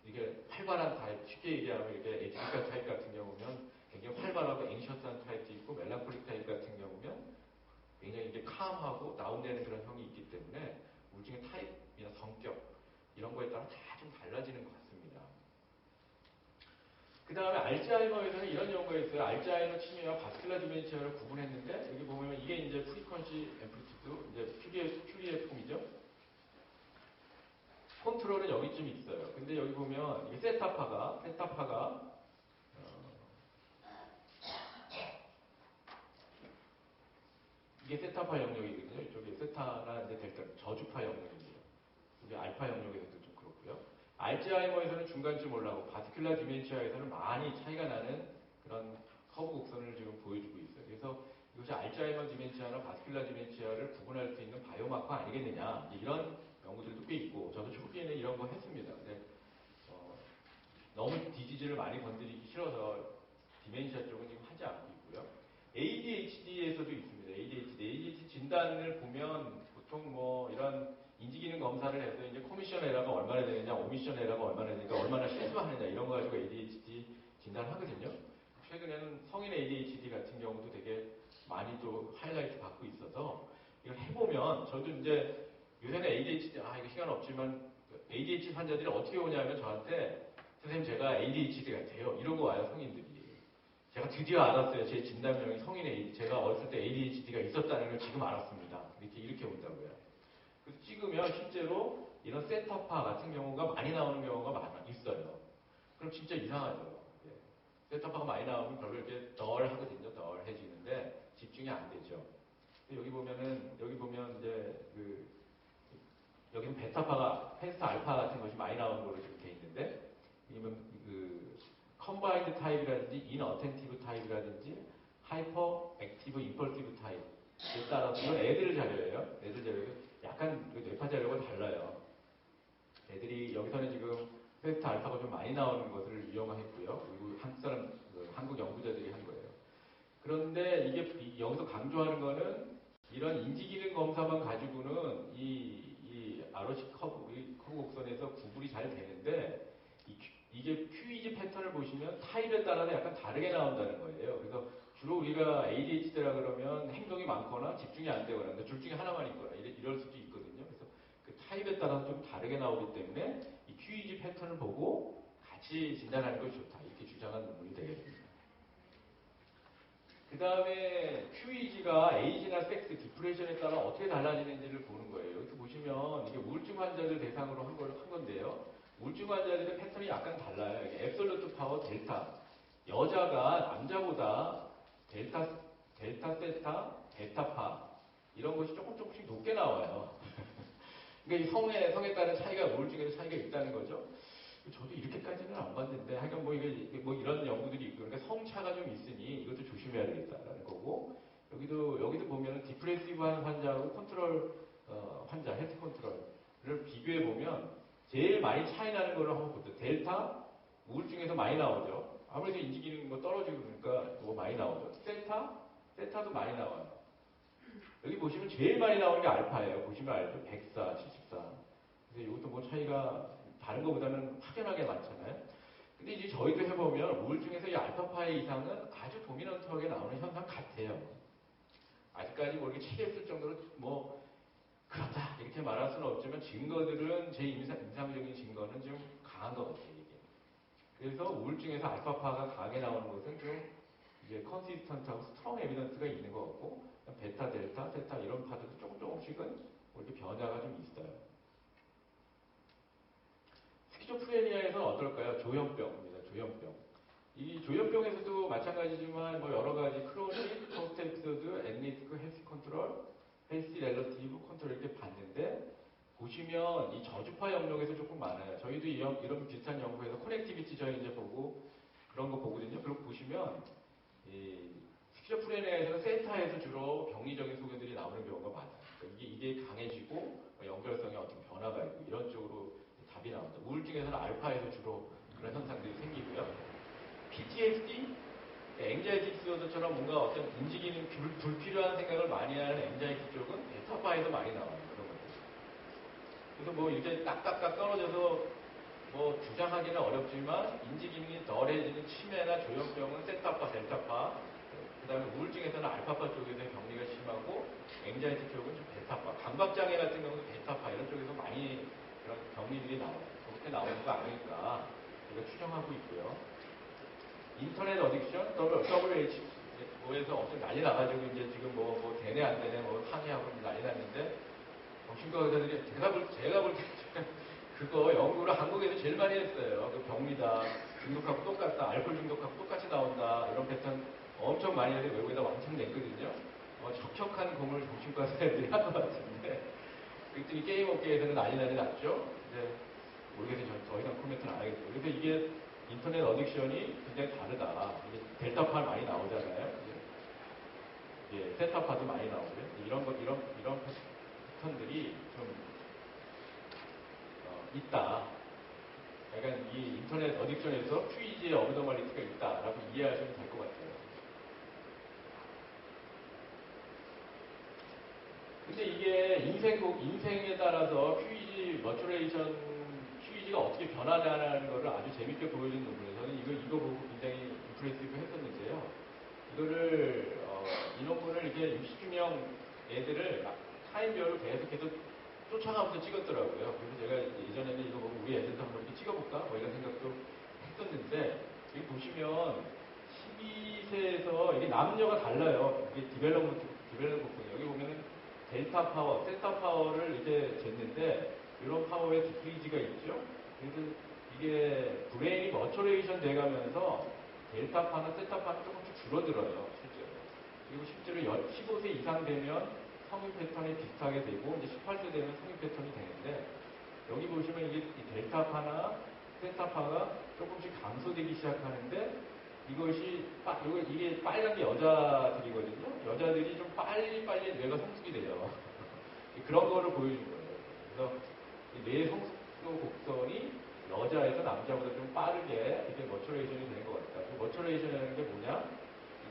이게 활발한 타입, 쉽게 얘기하면 이렇게 에티피컬 타입 같은 경우면 굉장히 활발하고 앵셔스한 타입도 있고 멜랑콜릭 타입 같은 경우면 굉장히 이게 캄하고 다운되는 그런 형이 있기 때문에 우울증의 타입이나 성격 이런 거에 따라 다 좀 달라지는 것 같습니다. 그 다음에 알츠하이머에서는 이런 연구가 있어요. 알츠하이머 치매와 바스큘라 디멘티아를 구분했는데 여기 보면 이게 이제 프리퀀시 앰플리튜드 이제 큐리의 폼이죠. 컨트롤은 여기쯤 있어요. 근데 여기 보면 이게 세타파가 이게 세타파 영역이거든요. 이쪽에 세타나 이제 델타 저주파 영역입니다. 이게 알파 영역에서도 좀 그렇고요. 알츠하이머에서는 중간쯤 올라오고 바스큘라 디멘티아에서는 많이 차이가 나는 그런 커브 곡선을 지금 보여주고 있어요. 그래서 이것이 알츠하이머 디멘티아나 바스큘라 디멘티아를 구분할 수 있는 바이오마커 아니겠느냐 이런 연구들도 꽤 있고 저도 초기에는 이런 거 했습니다. 근데 너무 디지즈를 많이 건드리기 싫어서 디멘시아 쪽은 지금 하지 않고 있고요. ADHD에서도 있습니다. ADHD 진단을 보면 보통 뭐 이런 인지기능 검사를 해서 이제 코미션 에러가 얼마나 되느냐, 오미션 에러가 얼마나 되니까 얼마나 실수하느냐 이런 거 가지고 ADHD 진단하거든요. 최근에는 성인 ADHD 같은 경우도 되게 많이 또 하이라이트 받고 있어서 이걸 해보면 저도 이제 요새는 ADHD 이거 시간 없지만 ADHD 환자들이 어떻게 오냐면 저한테 선생님 제가 ADHD 같아요. 이러고 와요 성인들이. 제가 드디어 알았어요. 제 진단명이 성인 ADHD. 제가 어렸을 때 ADHD가 있었다는 걸 지금 알았습니다. 이렇게 온다고요. 그래서 찍으면 실제로 이런 세타파 같은 경우가 많이 나오는 경우가 있어요. 그럼 진짜 이상하죠. 세타파가 많이 나오면 별로 이렇게 덜하거든요. 덜해지는데 집중이 안 되죠. 여기 보면 이제 여기는 베타파가 펜스 알파 같은 것이 많이 나오는 걸로 지금 돼 있는데 이건 컴바인드 타입이라든지 인어텐티브 타입이라든지 하이퍼 액티브 임펄시브 타입에 따라서 이건 애들 자료예요. 애들 자료가 약간 뇌파 자료가 달라요. 애들이 여기서는 지금 펜스 알파가 좀 많이 나오는 것을 이용했고요. 그리고 한국 연구자들이 한 거예요. 그런데 이게 여기서 강조하는 거는 이런 인지기능 검사만 가지고는 이 ROC 커브 곡선에서 구분이 잘 되는데 이게 QEG 패턴을 보시면 타입에 따라서 약간 다르게 나온다는 거예요. 그래서 주로 우리가 ADHD라 그러면 행동이 많거나 집중이 안 되거나 둘 중에 하나만 있거나 이럴 수도 있거든요. 그래서 그 타입에 따라서 좀 다르게 나오기 때문에 이 QEG 패턴을 보고 같이 진단하는 것이 좋다. 이렇게 주장한 논문이 되겠습니다. 그 다음에 QEG가 에이지나 섹스, 디프레션에 따라 어떻게 달라지는지를 보는 거예요. 여기 보시면 이게 우울증 환자들 대상으로 한 건데요. 우울증 환자들의 패턴이 약간 달라요. 이게 앱솔루트 파워 델타. 여자가 남자보다 델타 세타, 베타파 이런 것이 조금씩 높게 나와요. 그러니까 이 성에 따른 차이가 우울증에서 차이가 있다는 거죠. 저도 이렇게까지는 안 봤는데, 하여간 뭐 이런 연구들이 있고, 그러니까 성차가 좀 있으니 이것도 조심해야 되겠다라는 거고, 여기도 보면은 디프레시브한 환자하고 컨트롤, 환자, 헬스 컨트롤을 비교해 보면, 제일 많이 차이 나는 거를 한번 보죠. 델타, 우울증에서 많이 나오죠. 아무래도 인지기능 뭐 떨어지고 그러니까 뭐 많이 나오죠. 세타도 많이 나와요. 여기 보시면 제일 많이 나오는 게 알파예요. 보시면 알죠. 104, 74. 그래서 이것도 뭐 차이가 다른 것보다는 확연하게 많잖아요. 근데 이제 저희도 해보면 우울증에서 이 알파파의 이상은 아주 도미넌트하게 나오는 현상 같아요. 아직까지 뭐 이렇게 책에 쓸 정도로 뭐 그렇다 이렇게 말할 수는 없지만 증거들은 제 임상적인 증거는 좀 강한 것 같아요. 이게. 그래서 우울증에서 알파파가 강하게 나오는 것은 좀 이제 컨시스턴트하고 스트롱 에비던스가 있는 것 같고 베타, 델타, 세타 이런 파들도 조금씩은 뭐 이렇게 변화가 좀 있어요. 스키조프레니아에서는 어떨까요? 조현병입니다. 조현병. 이 조현병에서도 마찬가지지만 뭐 여러 가지 크로닉, 포스트 에피소드, 앤리스크, 헬스 컨트롤, 헬스 렐러티브 컨트롤 이렇게 봤는데 보시면 이 저주파 영역에서 조금 많아요. 저희도 이런 비슷한 연구에서 커넥티비티 저희 이제 보고 그런 거 보거든요. 그리고 보시면 이 스키조프레니아에서는 세타에서 주로 병리적인 소견들이 나오는 경우가 많아요. 그러니까 이게 강해지고 연결성에 어떤 변화가 있고 이런 쪽으로 답이 나옵니다. 우울증에서는 알파에서 주로 그런 현상들이 생기고요. PTSD, 앵자이티 디소더처럼 뭔가 어떤 움직이는 불필요한 생각을 많이 하는 앵자이티 쪽은 베타파에서 많이 나와요. 그런 것들. 그래서 뭐 이제 딱딱딱 떨어져서 뭐 주장하기는 어렵지만 인지 기능이 덜해지는 치매나 조현병은 세타파, 델타파, 그 다음에 우울증에서는 알파파 쪽에서의 병리가 심하고 앵자이티 쪽은 좀 베타파, 감각장애 같은 경우는 베타파 이런 쪽에서 많이 그런 병리들이 나와요. 그렇게 나오는 거 아닐까 우리가 추정하고 있고요. 인터넷 어딕션, WHO에서 엄청 난리 나가지고 이제 지금 뭐 되네 안 되네 뭐 항의하고 난리 났는데 정신과 의사들이 제가 볼 때 그거 연구를 한국에서 제일 많이 했어요. 그 병리다, 중독하고 똑같다, 알코올 중독하고 똑같이 나온다 이런 패턴 엄청 많이 해서 외국에다 왕창 냈거든요. 척척한 공을 정신과 의사들이 한 것 같은데 그랬더니 게임 업계에서는 난리 났죠. 근데 모르겠어요. 더 이상 코멘트는 안 하겠어요. 그래서 이게 인터넷 어딕션이 굉장히 다르다. 이게 델타파 많이 나오잖아요. 이게 세타파도 많이 나오고요. 이런 패턴들이 좀 있다. 약간 이 인터넷 어딕션에서 QEG의 어브너멀리티가 있다라고 이해하시면 될 것 같아요. 근데 이게 인생에 따라서 QEG가 어떻게 변화되는 거를 아주 재밌게 보여준 논문에서 저는 이거 보고 굉장히 임프레시브 했었는데요. 이거를, 이 논문을 이렇게 60명 애들을 타임별로 계속해서 쫓아가면서 찍었더라고요. 그래서 제가 예전에는 이거 보고 우리 애들도 한번 이렇게 찍어볼까? 뭐 이런 생각도 했었는데, 여기 보시면 12세에서 이게 남녀가 달라요. 이게 디벨롭먼트 부분. 여기 보면은 델타 파워, 세타 파워를 이렇게 쟀는데, 이런 파워의 디크리지가 있죠. 그래서 이게 브레인이 머처레이션 돼가면서 델타파나 세타파는 조금씩 줄어들어요, 실제로. 그리고 실제로 15세 이상 되면 성인 패턴이 비슷하게 되고, 이제 18세 되면 성인 패턴이 되는데, 여기 보시면 이게 델타파나 세타파가 조금씩 감소되기 시작하는데, 이게 빨간 게 여자들이거든요. 여자들이 좀 빨리 뇌가 성숙이 돼요. 그런 거를 보여준 거예요. 그래서 뇌 성숙도 곡선이 여자에서 남자보다 좀 빠르게 이렇게 머처레이션이 되는 것 같다. 그 머처레이션이라는 게 뭐냐?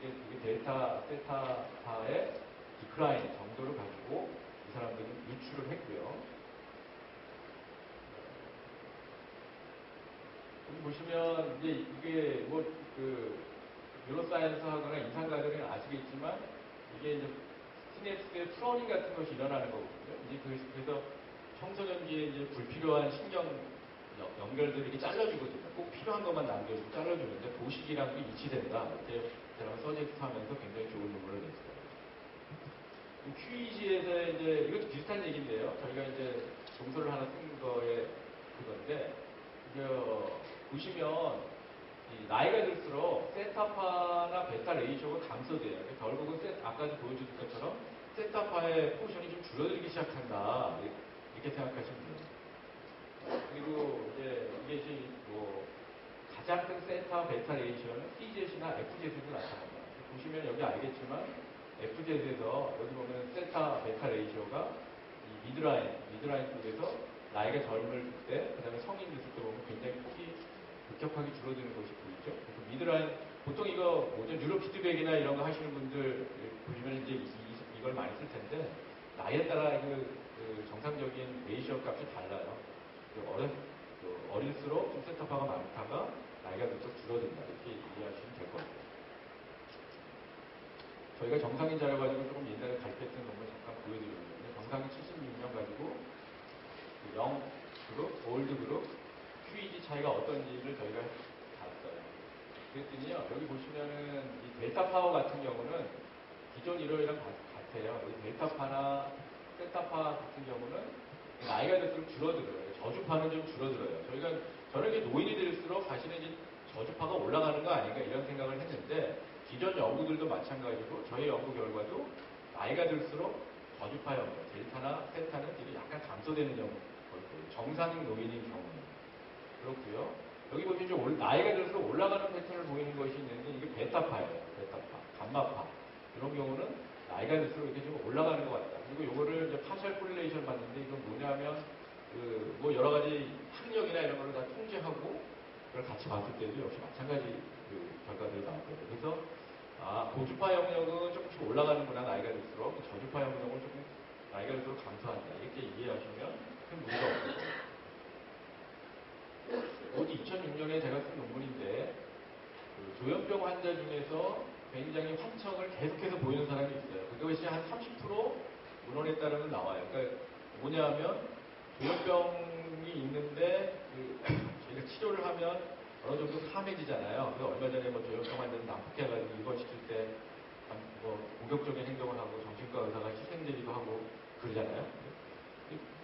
이게 델타, 세타파의 디크라인 정도를 가지고 이 사람들은 유출을 했고요. 여기 보시면 이제 이게 뉴로사이언스 하거나 인상가들은 아시겠지만 이게 이제 시냅스의 프로닝 같은 것이 일어나는 거거든요. 이제 그래서 청소년기에 이제 불필요한 신경 연결들을 이렇게 잘라주거든요. 꼭 필요한 것만 남겨주고 잘라주는데 도식이랑도 일치된다. 이렇게 제가 서제스트 하면서 굉장히 좋은 논문을 냈어요. QEG에서 이제 이것도 비슷한 얘기인데요. 저희가 이제 동서를 하나 쓴 거에 그건데, 보시면 나이가 들수록 세타파나 베타 레이쇼가 감소돼요. 결국은 아까 보여준 것처럼 세타파의 포션이 좀 줄어들기 시작한다. 이렇게 생각하시면 돼요. 그리고 이게 가장 큰 세타 베타 레이쇼는 CZ나 FZ에도 나타납니다. 보시면 여기 알겠지만 FZ에서 여기 보면 세타 베타 레이쇼가 이 미드라인 쪽에서 나이가 젊을 때, 그 다음에 성인 됐을 때 보면 굉장히 폭이 급격하게 줄어드는 것이 보이죠. 그래서 미드라인, 보통 이거 뉴로 피드백이나 이런 거 하시는 분들 보시면 이제 이걸 많이 쓸 텐데, 나이에 따라 그 정상적인 레이시오 값이 달라요. 어릴수록 좀 세타파가 많다가 나이가 들수록 줄어든다. 이렇게 이해하시면 될 것 같아요. 저희가 정상인 자료 가지고 조금 옛날에 발표했던 논문 잠깐 보여드리는데 정상인 76명 가지고 0 그룹, 올드 그룹, QEG 차이가 어떤지를 저희가 봤어요. 그랬더니요, 여기 보시면은 이 델타파워 같은 경우는 기존 이론이랑 같아요. 이 델타파나 세타파 같은 경우는 나이가 들수록 줄어들어요. 저주파는 좀 줄어들어요. 저는 이게 노인이 될수록 사실은 이제 저주파가 올라가는 거 아닌가 이런 생각을 했는데 기존 연구들도 마찬가지고 저희 연구 결과도 나이가 들수록 저주파 영역, 델타나 세타는 이게 약간 감소되는 경우, 정상 노인인 경우는 그렇고요. 여기 보시면 나이가 들수록 올라가는 패턴을 보이는 것이 있는데 이게 베타파예요. 베타파, 감마파. 이런 경우는 나이가 들수록 이렇게 좀 올라가는 것 같다. 그리고 이거를 이제 파셜 콜레이션 봤는데 이건 뭐냐면 뭐 여러 가지 학력이나 이런 거를 다 통제하고 그걸 같이 봤을 때도 역시 마찬가지 결과들이 나왔거든요. 그래서 고주파 영역은 조금씩 올라가는구나 나이가 들수록 저주파 영역은 조금 나이가 들수록 감소한다. 이렇게 이해하시면 큰 무리가 없을 거예요. 어디 2006년에 제가 쓴 논문인데 조현병 환자 중에서 굉장히 환청을 계속해서 보이는 사람이 있어요. 그것이 한 30% 문헌에 따르면 나와요. 그러니까 뭐냐면 조현병이 있는데 저희가 치료를 하면 어느 정도 감해지잖아요. 그래서 얼마 전에 뭐 조현병 환자는 난폭해가지고 입원시킬 때 뭐 공격적인 행동을 하고 정신과 의사가 희생되기도 하고 그러잖아요.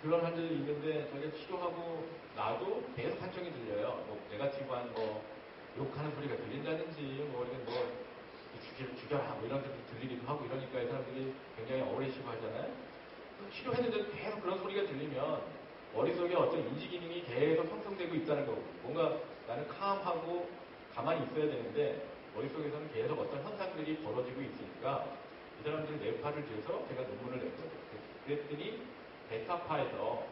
그런 환자들이 있는데 저희가 치료하고 나도 계속 환청이 들려요. 뭐 네가티브한 뭐 욕하는 소리가 들린다든지 뭐 이렇게 뭐 죽여라 뭐 이런 소리 들리기도 하고 이러니까 이 사람들이 굉장히 어레시브 하잖아요. 치료했는데도 계속 그런 소리가 들리면 머릿속에 어떤 인지 기능이 계속 형성되고 있다는 거고 뭔가 나는 캄하고 가만히 있어야 되는데 머릿속에서는 계속 어떤 현상들이 벌어지고 있으니까 이 사람들이 뇌파를 줘서 제가 논문을 냈거든요. 그랬더니 베타파에서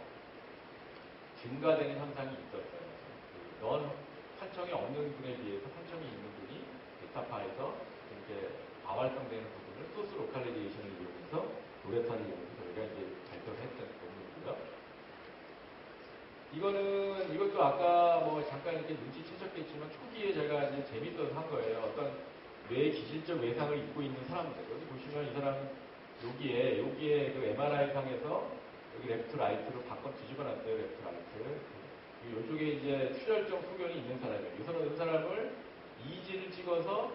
증가되는 현상이 있었어요. 넌 환청이 없는 분에 비해서 환청이 있는 분이 베타파에서 이렇게 과활성되는 부분을 소스 로컬리제이션을 이용해서 노래파를 이용해서 저희가 이제 발표를 했던 논문이고요. 이것도 아까 뭐 잠깐 이렇게 눈치채셨겠지만 초기에 제가 이제 재밌어서 한 거예요. 어떤 뇌 기질적 외상을 입고 있는 사람들. 여기 보시면 이 사람 여기에 그 MRI 상에서 여기 레프트 라이트로 바꿔 뒤집어 놨어요. 레프트 라이트. 이쪽에 이제 출혈성 소견이 있는 사람이에요. 이 사람을 EEG를 찍어서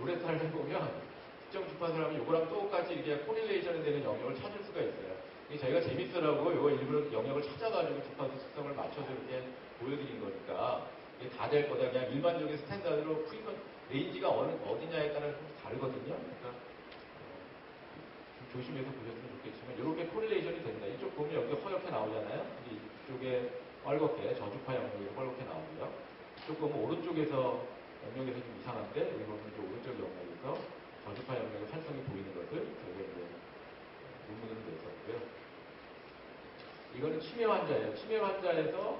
우레타를 해보면 특정 주파수라면 이거랑 똑같이 이렇게 코릴레이션이 되는 영역을 찾을 수가 있어요. 저희가 재밌으라고 이거 일부러 영역을 찾아가지고 주파수 특성을 맞춰서 이렇게 보여드린 거니까 이게 다 될 거다. 그냥 일반적인 스탠다드로 프리퀀 레인지가 어디냐에 따라 좀 다르거든요. 그러니까 좀 조심해서 보셨으면 좋겠지만 이렇게 코릴레이션이 된다. 이쪽 보면 여기 허옇게 나오잖아요. 이쪽에 빨갛게 저주파 영역이 빨갛게 나오고요. 이쪽 보면 오른쪽에서 영역에서 좀 이상한데 여기 보면 이제 오른쪽 영역에서 저주파 영역의 활성이 보이는 것을 저희가 이제 논문으로 냈었고요. 이거는 치매 환자예요. 치매 환자에서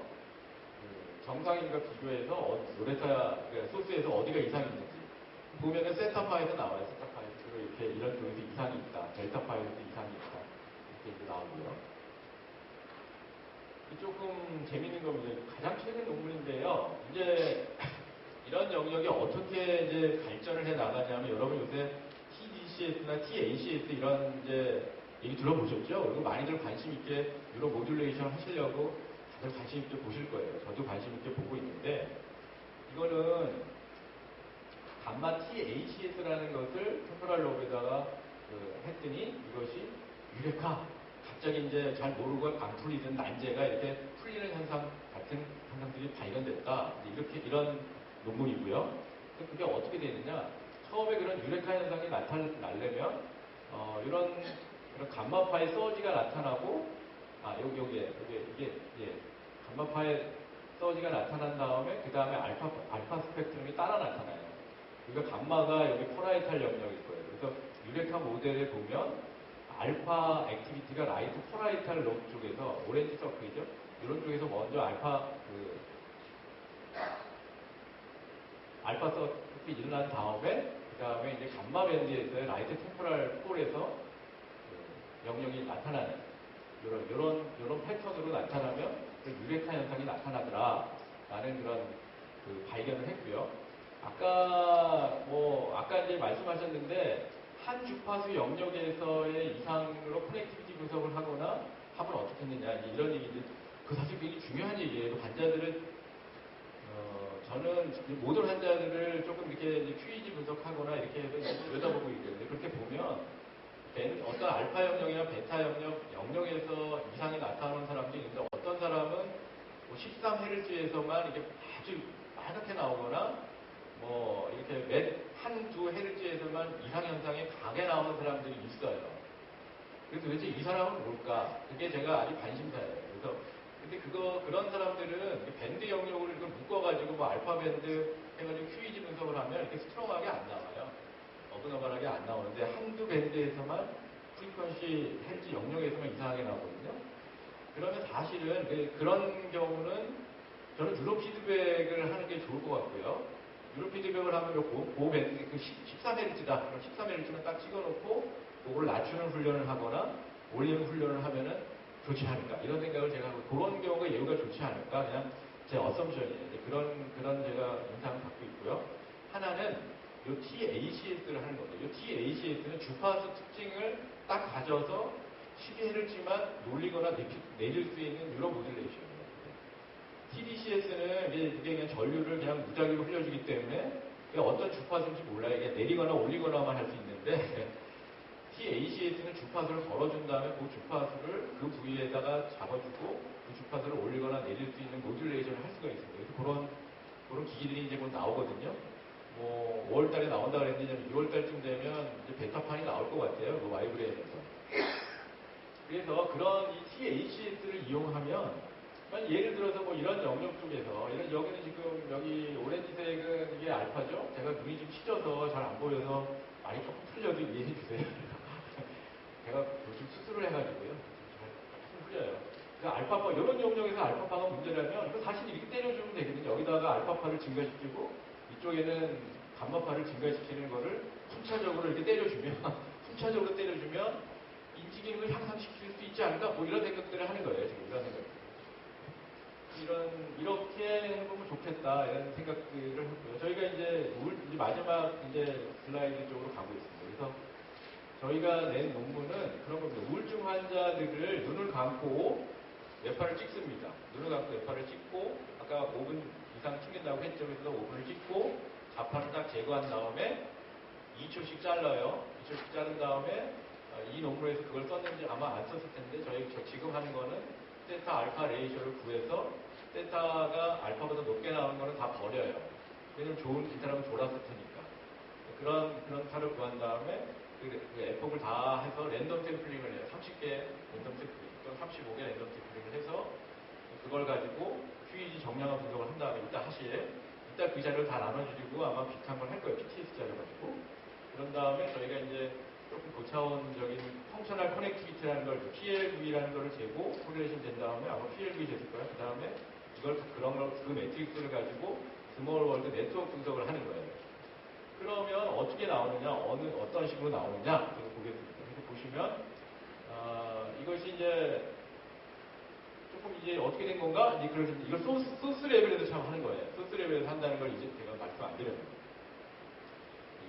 정상인과 비교해서 노래타 소스에서 어디가 이상이 있는지 보면은 세타파에서 나와요. 세타파에서 그리고 이렇게 이런 쪽에서 이상이 있다. 델타파에서도 이상이 있다. 이렇게 이제 나오고요. 조금 재밌는 겁니다. 가장 최근 논문인데요. 이제 이런 영역이 어떻게 이제 발전을 해 나가냐면 여러분 요새 TDCS나 TACS 이런 이제 얘기 들어보셨죠? 그리고 많이들 관심 있게 뉴로 모듈레이션 하시려고 다들 관심 있게 보실 거예요. 저도 관심 있게 보고 있는데 이거는 감마 THS라는 것을 템포럴 로브에다가 했더니 이것이 유레카 갑자기 이제 잘 모르고 안 풀리던 난제가 이렇게 풀리는 현상 같은 현상들이 발견됐다. 이렇게 이런 논문이고요. 그게 어떻게 되느냐? 처음에 그런 유레카 현상이 나타나려면 이런 감마파의 서지가 나타나고 이게 감마파의 서지가 나타난 다음에 그 다음에 알파 스펙트럼이 따라 나타나요. 그러니까 감마가 여기 포라이탈 영역일 거예요. 그래서 유레카 모델에 보면 알파 액티비티가 라이트 포라이탈 록 쪽에서 오렌지 서클이죠. 이런 쪽에서 먼저 알파 서클이 일어난 다음에 그 다음에 이제 감마 밴드에서의 라이트 템포랄 폴에서 영역이 나타나는 이런 패턴으로 나타나면 그 유레카 현상이 나타나더라 라는 그런 그 발견을 했고요. 아까 이제 말씀하셨는데, 한 주파수 영역에서의 이상으로 커넥티비티 분석을 하거나 하면 어떻게 했느냐, 이런 얘기인데, 그 사실 굉장히 중요한 얘기예요. 환자들은, 저는 모든 환자들을 조금 이렇게 QEEG 분석하거나 이렇게 해서 들여다보고 있거든요. 그렇게 보면, 어떤 알파 영역이나 베타 영역에서 이상이 나타나는 사람도 있는데, 어떤 사람은 뭐 13Hz에서만 이렇게 아주 빨갛게 나오거나, 이렇게 한두 헤르츠에서만 이상 현상이 강하게 나오는 사람들이 있어요. 그래서 도대체 이 사람은 뭘까? 그게 제가 아주 관심사예요. 그래서, 근데 그런 사람들은 밴드 영역으로 이걸 묶어가지고 뭐 알파 밴드 해가지고 QEG 분석을 하면 이렇게 스트롱하게 안 나와요. 어긋어긋하게 안 나오는데 한두 밴드에서만 프리퀀시 헬지 영역에서만 이상하게 나오거든요. 그러면 사실은 그런 경우는 저는 뉴로 피드백을 하는 게 좋을 것 같고요. 뉴로 피드백을 하면 그 밴드, 13Hz다. 그럼 13Hz만 딱 찍어놓고 그걸 낮추는 훈련을 하거나 올리는 훈련을 하면은 좋지 않을까. 이런 생각을 제가 하고, 그런 경우가 예후가 좋지 않을까. 그냥 제 어썸션이에요. 그런 제가 인상을 갖고 있고요. 하나는 요 TACS를 하는 거죠. 요 TACS는 주파수 특징을 딱 가져서 12Hz만 놀리거나 내릴 수 있는 뉴로 모듈레이션이에요. TDCS는 이게 그냥 전류를 그냥 무작위로 흘려주기 때문에 어떤 주파수인지 몰라요. 이게 내리거나 올리거나만 할 수 있는데 TACS는 주파수를 걸어준 다음에 그 주파수를 그 부위에다가 잡아주고 그 주파수를 올리거나 내릴 수 있는 모듈레이션을 할 수가 있습니다. 그래서 그런 기기들이 이제 곧 나오거든요. 5월달에 나온다 그랬는데 6월달쯤 되면 이제 베타판이 나올 것 같아요. 그 와이브레인에서. 그래서 그런 이 TACS를 이용하면 예를 들어서 뭐 이런 영역 쪽에서 여기는 지금 여기 오렌지색은 이게 알파죠. 제가 눈이 좀 시려서 잘 안 보여서 많이 조금 풀려도 이해해 주세요. 제가 요즘 수술을 해가지고요. 잘 풀려요. 알파파 이런 영역에서 알파파가 문제라면 이거 사실 이렇게 때려주면 되거든요. 여기다가 알파파를 증가시키고 이쪽에는 감마파를 증가시키는 거를 순차적으로 이렇게 때려주면 인지 기능을 향상시킬 수 있지 않을까? 뭐 이런 생각들을 하는 거예요. 지금 이런 생각. 이렇게 해보면 좋겠다, 이런 생각들을 했고요. 저희가 이제 마지막 슬라이드 쪽으로 가고 있습니다. 그래서 저희가 낸 논문은 그런 겁니다. 우울증 환자들을 눈을 감고 뇌파를 찍습니다. 눈을 감고 뇌파를 찍고, 아까 5분 이상 충긴다고 했죠. 그래서 5분을 찍고, 자파를 딱 제거한 다음에 2초씩 잘라요. 2초씩 자른 다음에 이 논문에서 그걸 썼는지 아마 안 썼을 텐데, 저 지금 하는 거는 세타 알파 레이셔를 구해서 세타가 알파보다 높게 나오는 거는 다 버려요. 왜냐면 이 사람은 졸았을 테니까. 그런 타를 구한 다음에 그 에폭을 다 해서 랜덤 샘플링을 해요. 30개 랜덤 샘플링, 또는 35개 랜덤 샘플링을 해서 그걸 가지고 QEG 정량화 분석을 한 다음에 이따 그 자료를 다 나눠주고 아마 비슷한 걸 할 거예요. PTS 자료 가지고. 그런 다음에 저희가 이제 조금 고차원적인 펑셔널 커넥티비티라는 걸, PLV라는 걸 재고 코릴레이션 된 다음에 아마 PLV 됐을 거예요. 그 다음에 그 매트릭스를 가지고 스몰 월드 네트워크 분석을 하는 거예요. 그러면 어떻게 나오느냐, 어떤 식으로 나오느냐, 그거 보겠습니다. 그래서 보시면, 이것이 이제 조금 어떻게 된 건가? 그래서 이걸 소스 레벨에서 참 하는 거예요. 소스 레벨에서 한다는 걸 이제 제가 말씀 안 드렸는데.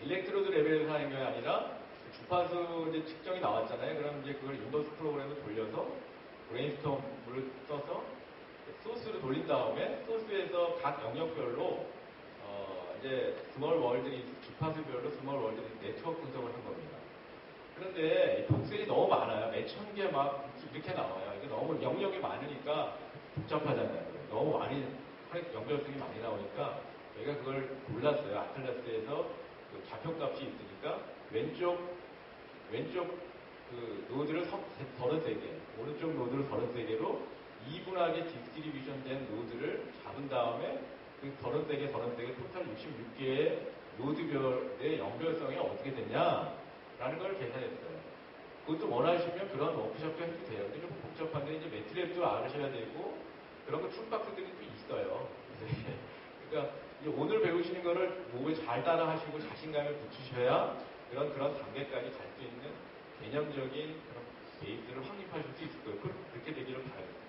일렉트로드 레벨에서 하는 게 아니라 주파수 측정이 나왔잖아요. 그럼 그걸 인버스 프로그램을 돌려서 브레인스톰을 써서 소스로 돌린 다음에 소스에서 각 영역별로 스몰 월드, 주파수별로 스몰 월드 네트워크 분석을 한 겁니다. 그런데 복셀이 너무 많아요. 몇 천 개 막 이렇게 나와요. 이게 너무 영역이 많으니까 복잡하잖아요. 너무 많이 연결성이 많이 나오니까 저희가 그걸 골랐어요. 아틀라스에서 그 좌표값이 있으니까 왼쪽 그 노드를 33개, 오른쪽 노드를 33개로 이분하게 디스트리뷰션 된 노드를 잡은 다음에 그 33개 토탈 66개의 노드별의 연결성이 어떻게 되냐라는 걸 계산했어요. 그것도 원하시면 그런 워크숍도 해도 돼요. 근데 좀 복잡한데 이제 매트랩도 알으셔야 되고 그런 거 툴박스들이 또 있어요. 그러니까 오늘 배우시는 거를 몸에 잘 따라 하시고 자신감을 붙이셔야 그런 단계까지 갈 수 있는 개념적인 그런 베이스를 확립하실 수 있을 거예요. 그렇게 되기를 바라겠습니다.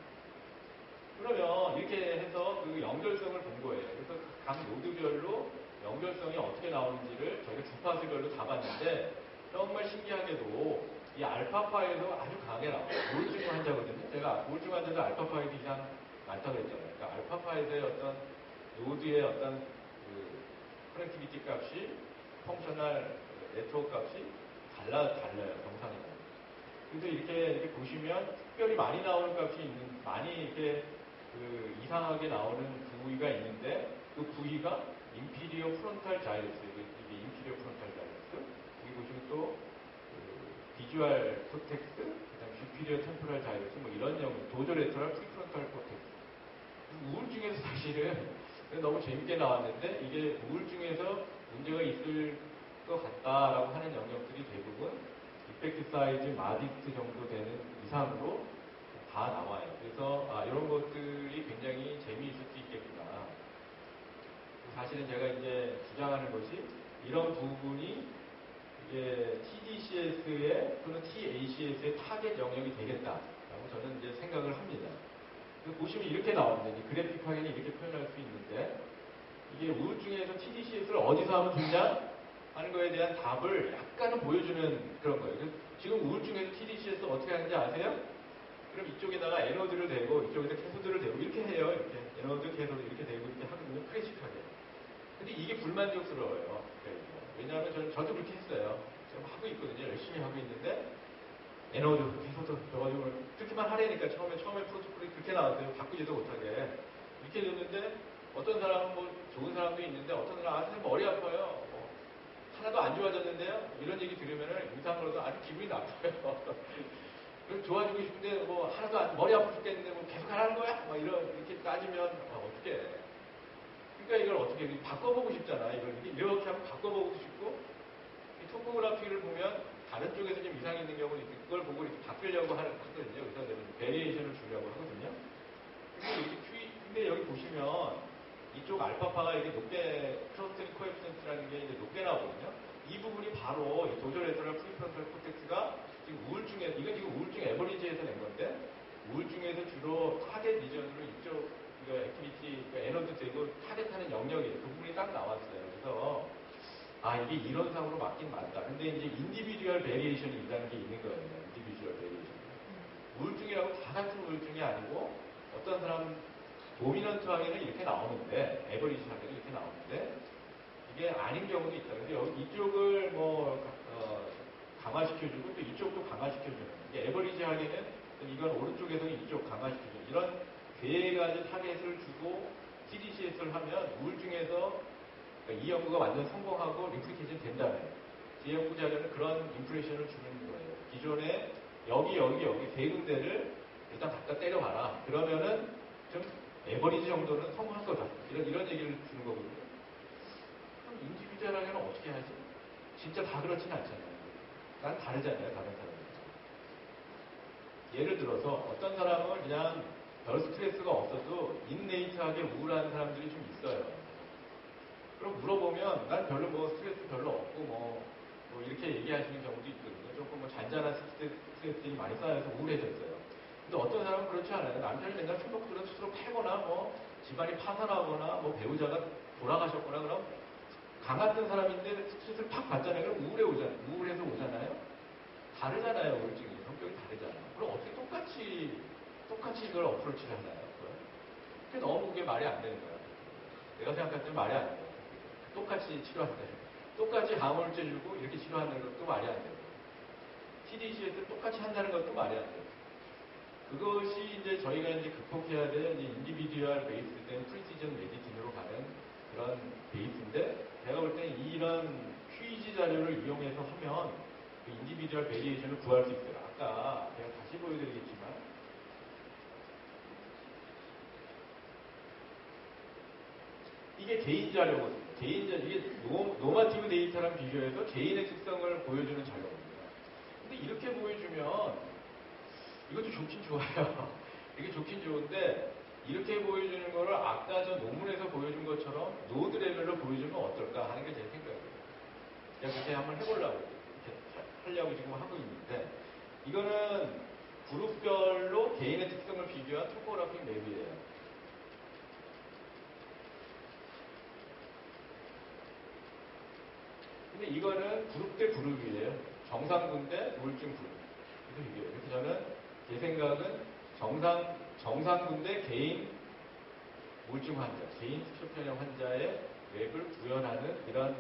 그러면 이렇게 해서 그 연결성을 본 거예요. 그래서 각 노드별로 연결성이 어떻게 나오는지를 저희가 주파수별로 다 봤는데 정말 신기하게도 이 알파파에서 아주 강하게 나와요. 우울증 환자거든요. 제가 우울증 환자도 알파파에도 이상 많다고 그랬잖아요. 그러니까 알파파에서의 어떤 노드의 어떤 그 커넥티비티 값이 펑셔널 네트워크 값이 달라요. 정상이랑. 그래서 이렇게 보시면 특별히 많이 나오는 값이 많이 이렇게 그 이상하게 나오는 부위가 있는데 그 부위가 인피리어 프론탈 자이러스, 이게 인피리어 프론탈 자이러스, 여기 보시면 또 비주얼 코텍스, 그다음 슈피리어 템포럴 자이러스, 뭐 이런 영역, 도저레터럴 프리프론탈 코텍스. 우울증에서 사실은 너무 재밌게 나왔는데 이게 우울증에서 문제가 있을 것 같다라고 하는 영역들이 대부분 이펙트 사이즈 마디스트 정도 되는 이상으로 다 나와요. 그래서 이런 것들이 굉장히 재미있을 수 있겠구나. 사실은 제가 이제 주장하는 것이 이런 부분이 이게 TDCS의 또는 TACS의 타겟 영역이 되겠다라고 저는 이제 생각을 합니다. 보시면 이렇게 나옵니다. 그래픽하게는 이렇게 표현할 수 있는데 이게 우울증에서 TDCS를 어디서 하면 좋냐 하는 거에 대한 답을 약간은 보여주는 그런 거예요. 지금 우울증에서 TDCS 어떻게 하는지 아세요? 그럼 이쪽에다가 에너드를 대고 이쪽에다 캐소드를 대고 이렇게 해요. 이렇게 에너드, 캐소드 이렇게 대고 이렇게 하거든요. 클래식하게. 근데 이게 불만족스러워요. 왜냐하면 저도 그렇게 했어요. 지금 하고 있거든요. 열심히 하고 있는데 에너드, 캐소드 넣어가지고 그렇게만 하려니까 처음에 프로토콜이 그렇게 나왔어요. 바꾸지도 못하게. 이렇게 됐는데 어떤 사람은 뭐 좋은 사람도 있는데 어떤 사람은 선생님 머리 아파요. 하나도 안 좋아졌는데요. 이런 얘기 들으면은 임상으로도 아주 기분이 나빠요. 좋아지고 싶은데 뭐 하나도 머리 아프 죽겠는데 뭐 계속 하라는 거야? 막 이렇게 따지면 어떻게? 그러니까 이걸 어떻게 바꿔보고 싶잖아. 이렇게 하면 바꿔보고 싶고 이 토포그래피를 보면 다른 쪽에서 좀 이상이 있는 경우는 있는데 그걸 보고 이렇게 바꾸려고 하거든요. 의사들은 베리에이션을 주려고 하거든요. 근데 여기 보시면 이쪽 알파파가 이게 높게 크로스트링 코에피션트라는 게 이제 높게 나오거든요. 이 부분이 바로 이 도저레터럴 프리프론탈 코텍스가 지금 이건 지금 우울증 에버리지에서 낸 건데 우울증에서 주로 타겟 리전으로 이쪽 액티비티 에너지 되고 타겟하는 영역이에요. 그 부분이 딱 나왔어요. 그래서 이게 이론상으로 맞긴 맞다. 근데 이제 인디비듀얼 베리에이션이 있다는 게 있는 거예요. 인디비듀얼 베리에이션. 우울증이라고 다 같은 우울증이 아니고 어떤 사람 도미넌트하게는 이렇게 나오는데 에버리지하게는 이렇게 나오는데 이게 아닌 경우도 있다. 근데 여기 이쪽을 강화시켜주고 또 이쪽도 강화시켜주는 이게 에버리지하게는 이건 오른쪽에서는 이쪽 강화시켜주는 이런 네 가지 타겟을 주고 TDCS를 하면 우울증에서 이 연구가 완전 성공하고 리플리케이션 된다면 제 연구 자료는 그런 인프레션을 주는 거예요. 기존에 여기 세 군데를 일단 갖다 때려봐라. 그러면은 좀 에버리지 정도는 성공할 거다. 이런 얘기를 주는 거거든요. 그럼 인디비주얼하게는 어떻게 하지? 진짜 다 그렇진 않잖아요. 난 다르잖아요. 다른 사람들. 예를 들어서 어떤 사람은 그냥 별 스트레스가 없어도 인네이트하게 우울한 사람들이 좀 있어요. 그럼 물어보면 난 별로 스트레스 별로 없고 뭐 이렇게 얘기하시는 경우도 있거든요. 조금 잔잔한 스트레스들이 많이 쌓여서 우울해졌어요. 근데 어떤 사람은 그렇지 않아요. 남편이 맨날 술 먹고 들어 스스로 패거나 집안이 파산하거나 배우자가 돌아가셨거나 그럼 강했던 사람인데 스트레스를 팍 받잖아요. 그럼 우울해서 오잖아요. 다르잖아요. 우울증이 성격이 다르잖아요. 그럼 어떻게 똑같이 이걸 어프로치를 하나요? 그게 말이 안 되는 거야. 내가 생각할 때는 말이 안 돼요. 똑같이 치료한다. 똑같이 항우울제 주고 이렇게 치료하는 것도 말이 안 돼요. TDC에서 똑같이 한다는 것도 말이 안 돼요. 그것이 이제 저희가 이제 극복해야 될 인디비듀얼 베이스 된 프리시전 메디틴으로 가는 그런 베이스인데 제가 볼 때는 이런 퀴즈 자료를 이용해서 하면 그 인디비듀얼 베리에이션을 구할 수 있어요. 아까 제가 다시 보여드리겠지만 이게 개인 자료거든요. 이게 노마티브 데이터랑 비교해서 개인의 특성을 보여주는 자료입니다. 근데 이렇게 보여주면 이것도 좋긴 좋아요. 이게 좋긴 좋은데 이렇게 보여주는 거를 아까 저 논문에서 보여준 것처럼 노드 레벨로 보여주면 어떨까 하는 게 제 생각이에요. 제가 그렇게 한번 해보려고 이렇게 하려고 지금 하고 있는데 이거는 그룹별로 개인의 특성을 비교한 토포그래픽 맵이에요. 근데 이거는 그룹 대 그룹이에요. 정상군 대 우울증 그룹. 그래서 저는 제 생각은 정상군 대 개인 우울증 환자, 개인 스키조프레니아 환자의 맵을 구현하는 그런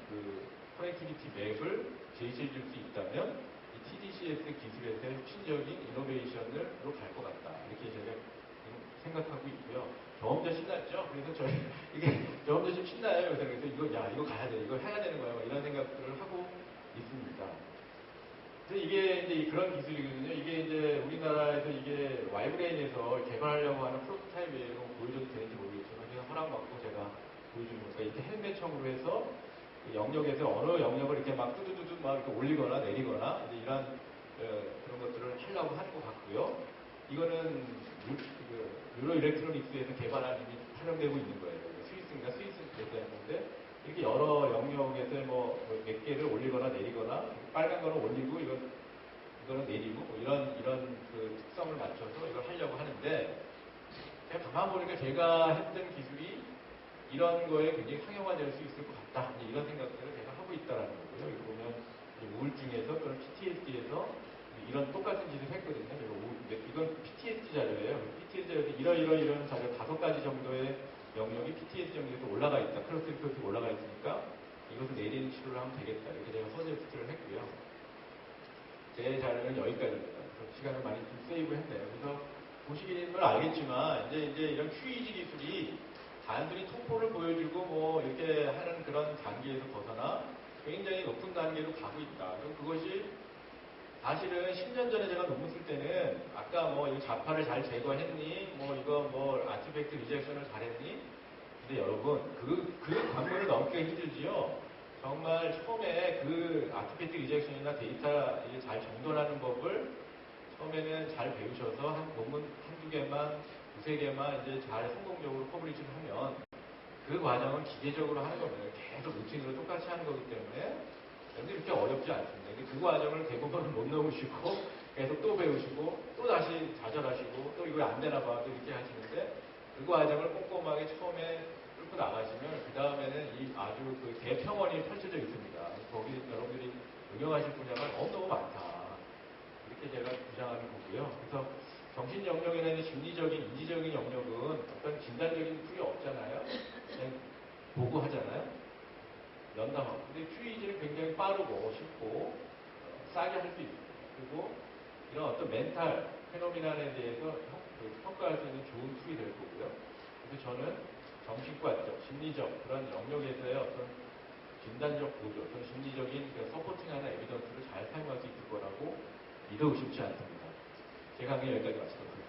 그 커넥티비티 맵을 제시해 줄 수 있다면 이 TDCS 기술에서의 혁신적인 이노베이션으로 갈 것 같다. 이렇게 제가 생각하고 있고요. 저 혼자 신났죠? 그래서 저 혼자 좀 신나요. 그래서 이거 가야 돼. 이거 해야 되는 거야. 이런 생각들을 하고 있습니다. 그래서 이게 이제 그런 기술이거든요. 이게 이제 우리나라에서 이게 와이브레인에서 개발하려고 하는 프로토타입이에요. 보여줘도 되는지 모르겠지만 그냥 허락받고 제가 보여주는 거니까 이렇게 헬멧형으로 해서 영역에서 어느 영역을 이렇게 막 뚜두두두 막 이렇게 올리거나 내리거나 이제 이런 그런 것들을 하려고 하는 것 같고요. 이거는 유로 일렉트로닉스에서 개발한 이미 활용되고 있는 거예요. 스위스인가 스위스 얘기하는데 이렇게 여러 영역에서 몇 개를 올리거나 내리거나 빨간 거는 올리고 이거는 내리고 이런 그 특성을 맞춰서 이걸 하려고 하는데 제가 가만 보니까 제가 했던 기술이 이런 거에 굉장히 상용화될 수 있을 것 같다. 이런 생각들을 제가 하고 있다는 거고요. 여기 보면 우울증에서 또는 PTSD에서 이런 똑같은 짓을 했거든요. 이건 PTSD 자료예요. PTSD 자료에서 이런 자료 5가지 정도의 영역이 PTSD 정도에서 올라가 있다. 크로스리포트가 올라가 있으니까 이것을 내리는 치료를 하면 되겠다. 이렇게 제가 서제스트를 했고요. 제 자료는 여기까지입니다. 시간을 많이 좀 세이브 했네요. 그래서 보시기는 알겠지만 이제 이런 QEG 기술이 단순히 통포를 보여주고 이렇게 하는 그런 단계에서 벗어나 굉장히 높은 단계로 가고 있다. 그것이 사실은 10년 전에 제가 논문 쓸 때는 아까 이 좌파를 잘 제거했니? 이거 아티팩트 리젝션을 잘했니? 근데 여러분 그 관문을 넘기가 힘들지요. 정말 처음에 그 아티팩트 리젝션이나 데이터 잘 정돈하는 법을 처음에는 잘 배우셔서 논문 한두 개만, 두세 개만 이제 잘 성공적으로 퍼블리싱 하면 그 과정은 기계적으로 하는 겁니다. 계속 루틴으로 똑같이 하는 거기 때문에 여러분들 이렇게 어렵지 않습니다. 근데 그 과정을 대부분 못 넘으시고 계속 또 배우시고 또 다시 좌절하시고 또 이거 안 되나 봐 또 이렇게 하시는데 그 과정을 꼼꼼하게 처음에 뚫고 나가시면 그 다음에는 아주 그 대평원이 펼쳐져 있습니다. 거기 여러분들이 응용하실 분야가 너무 많다. 이렇게 제가 주장하는 거고요. 그래서 정신 영역이나 심리적인, 인지적인 영역은 어떤 진단적인 풀이 없잖아요. 그냥 보고 하잖아요. 면담하고. 근데 QEG는 굉장히 빠르고 쉽고 싸게 할 수 있습니다. 그리고 이런 어떤 멘탈 페노미난에 대해서 평가할 수 있는 좋은 툴이 될 거고요. 그래서 저는 정신과적, 심리적 그런 영역에서의 어떤 진단적 보조, 어떤 심리적인 서포팅하는 에비던스를 잘 사용할 수 있을 거라고 믿어 의심치 않습니다. 제 강의 여기까지 마치도록 하겠습니다.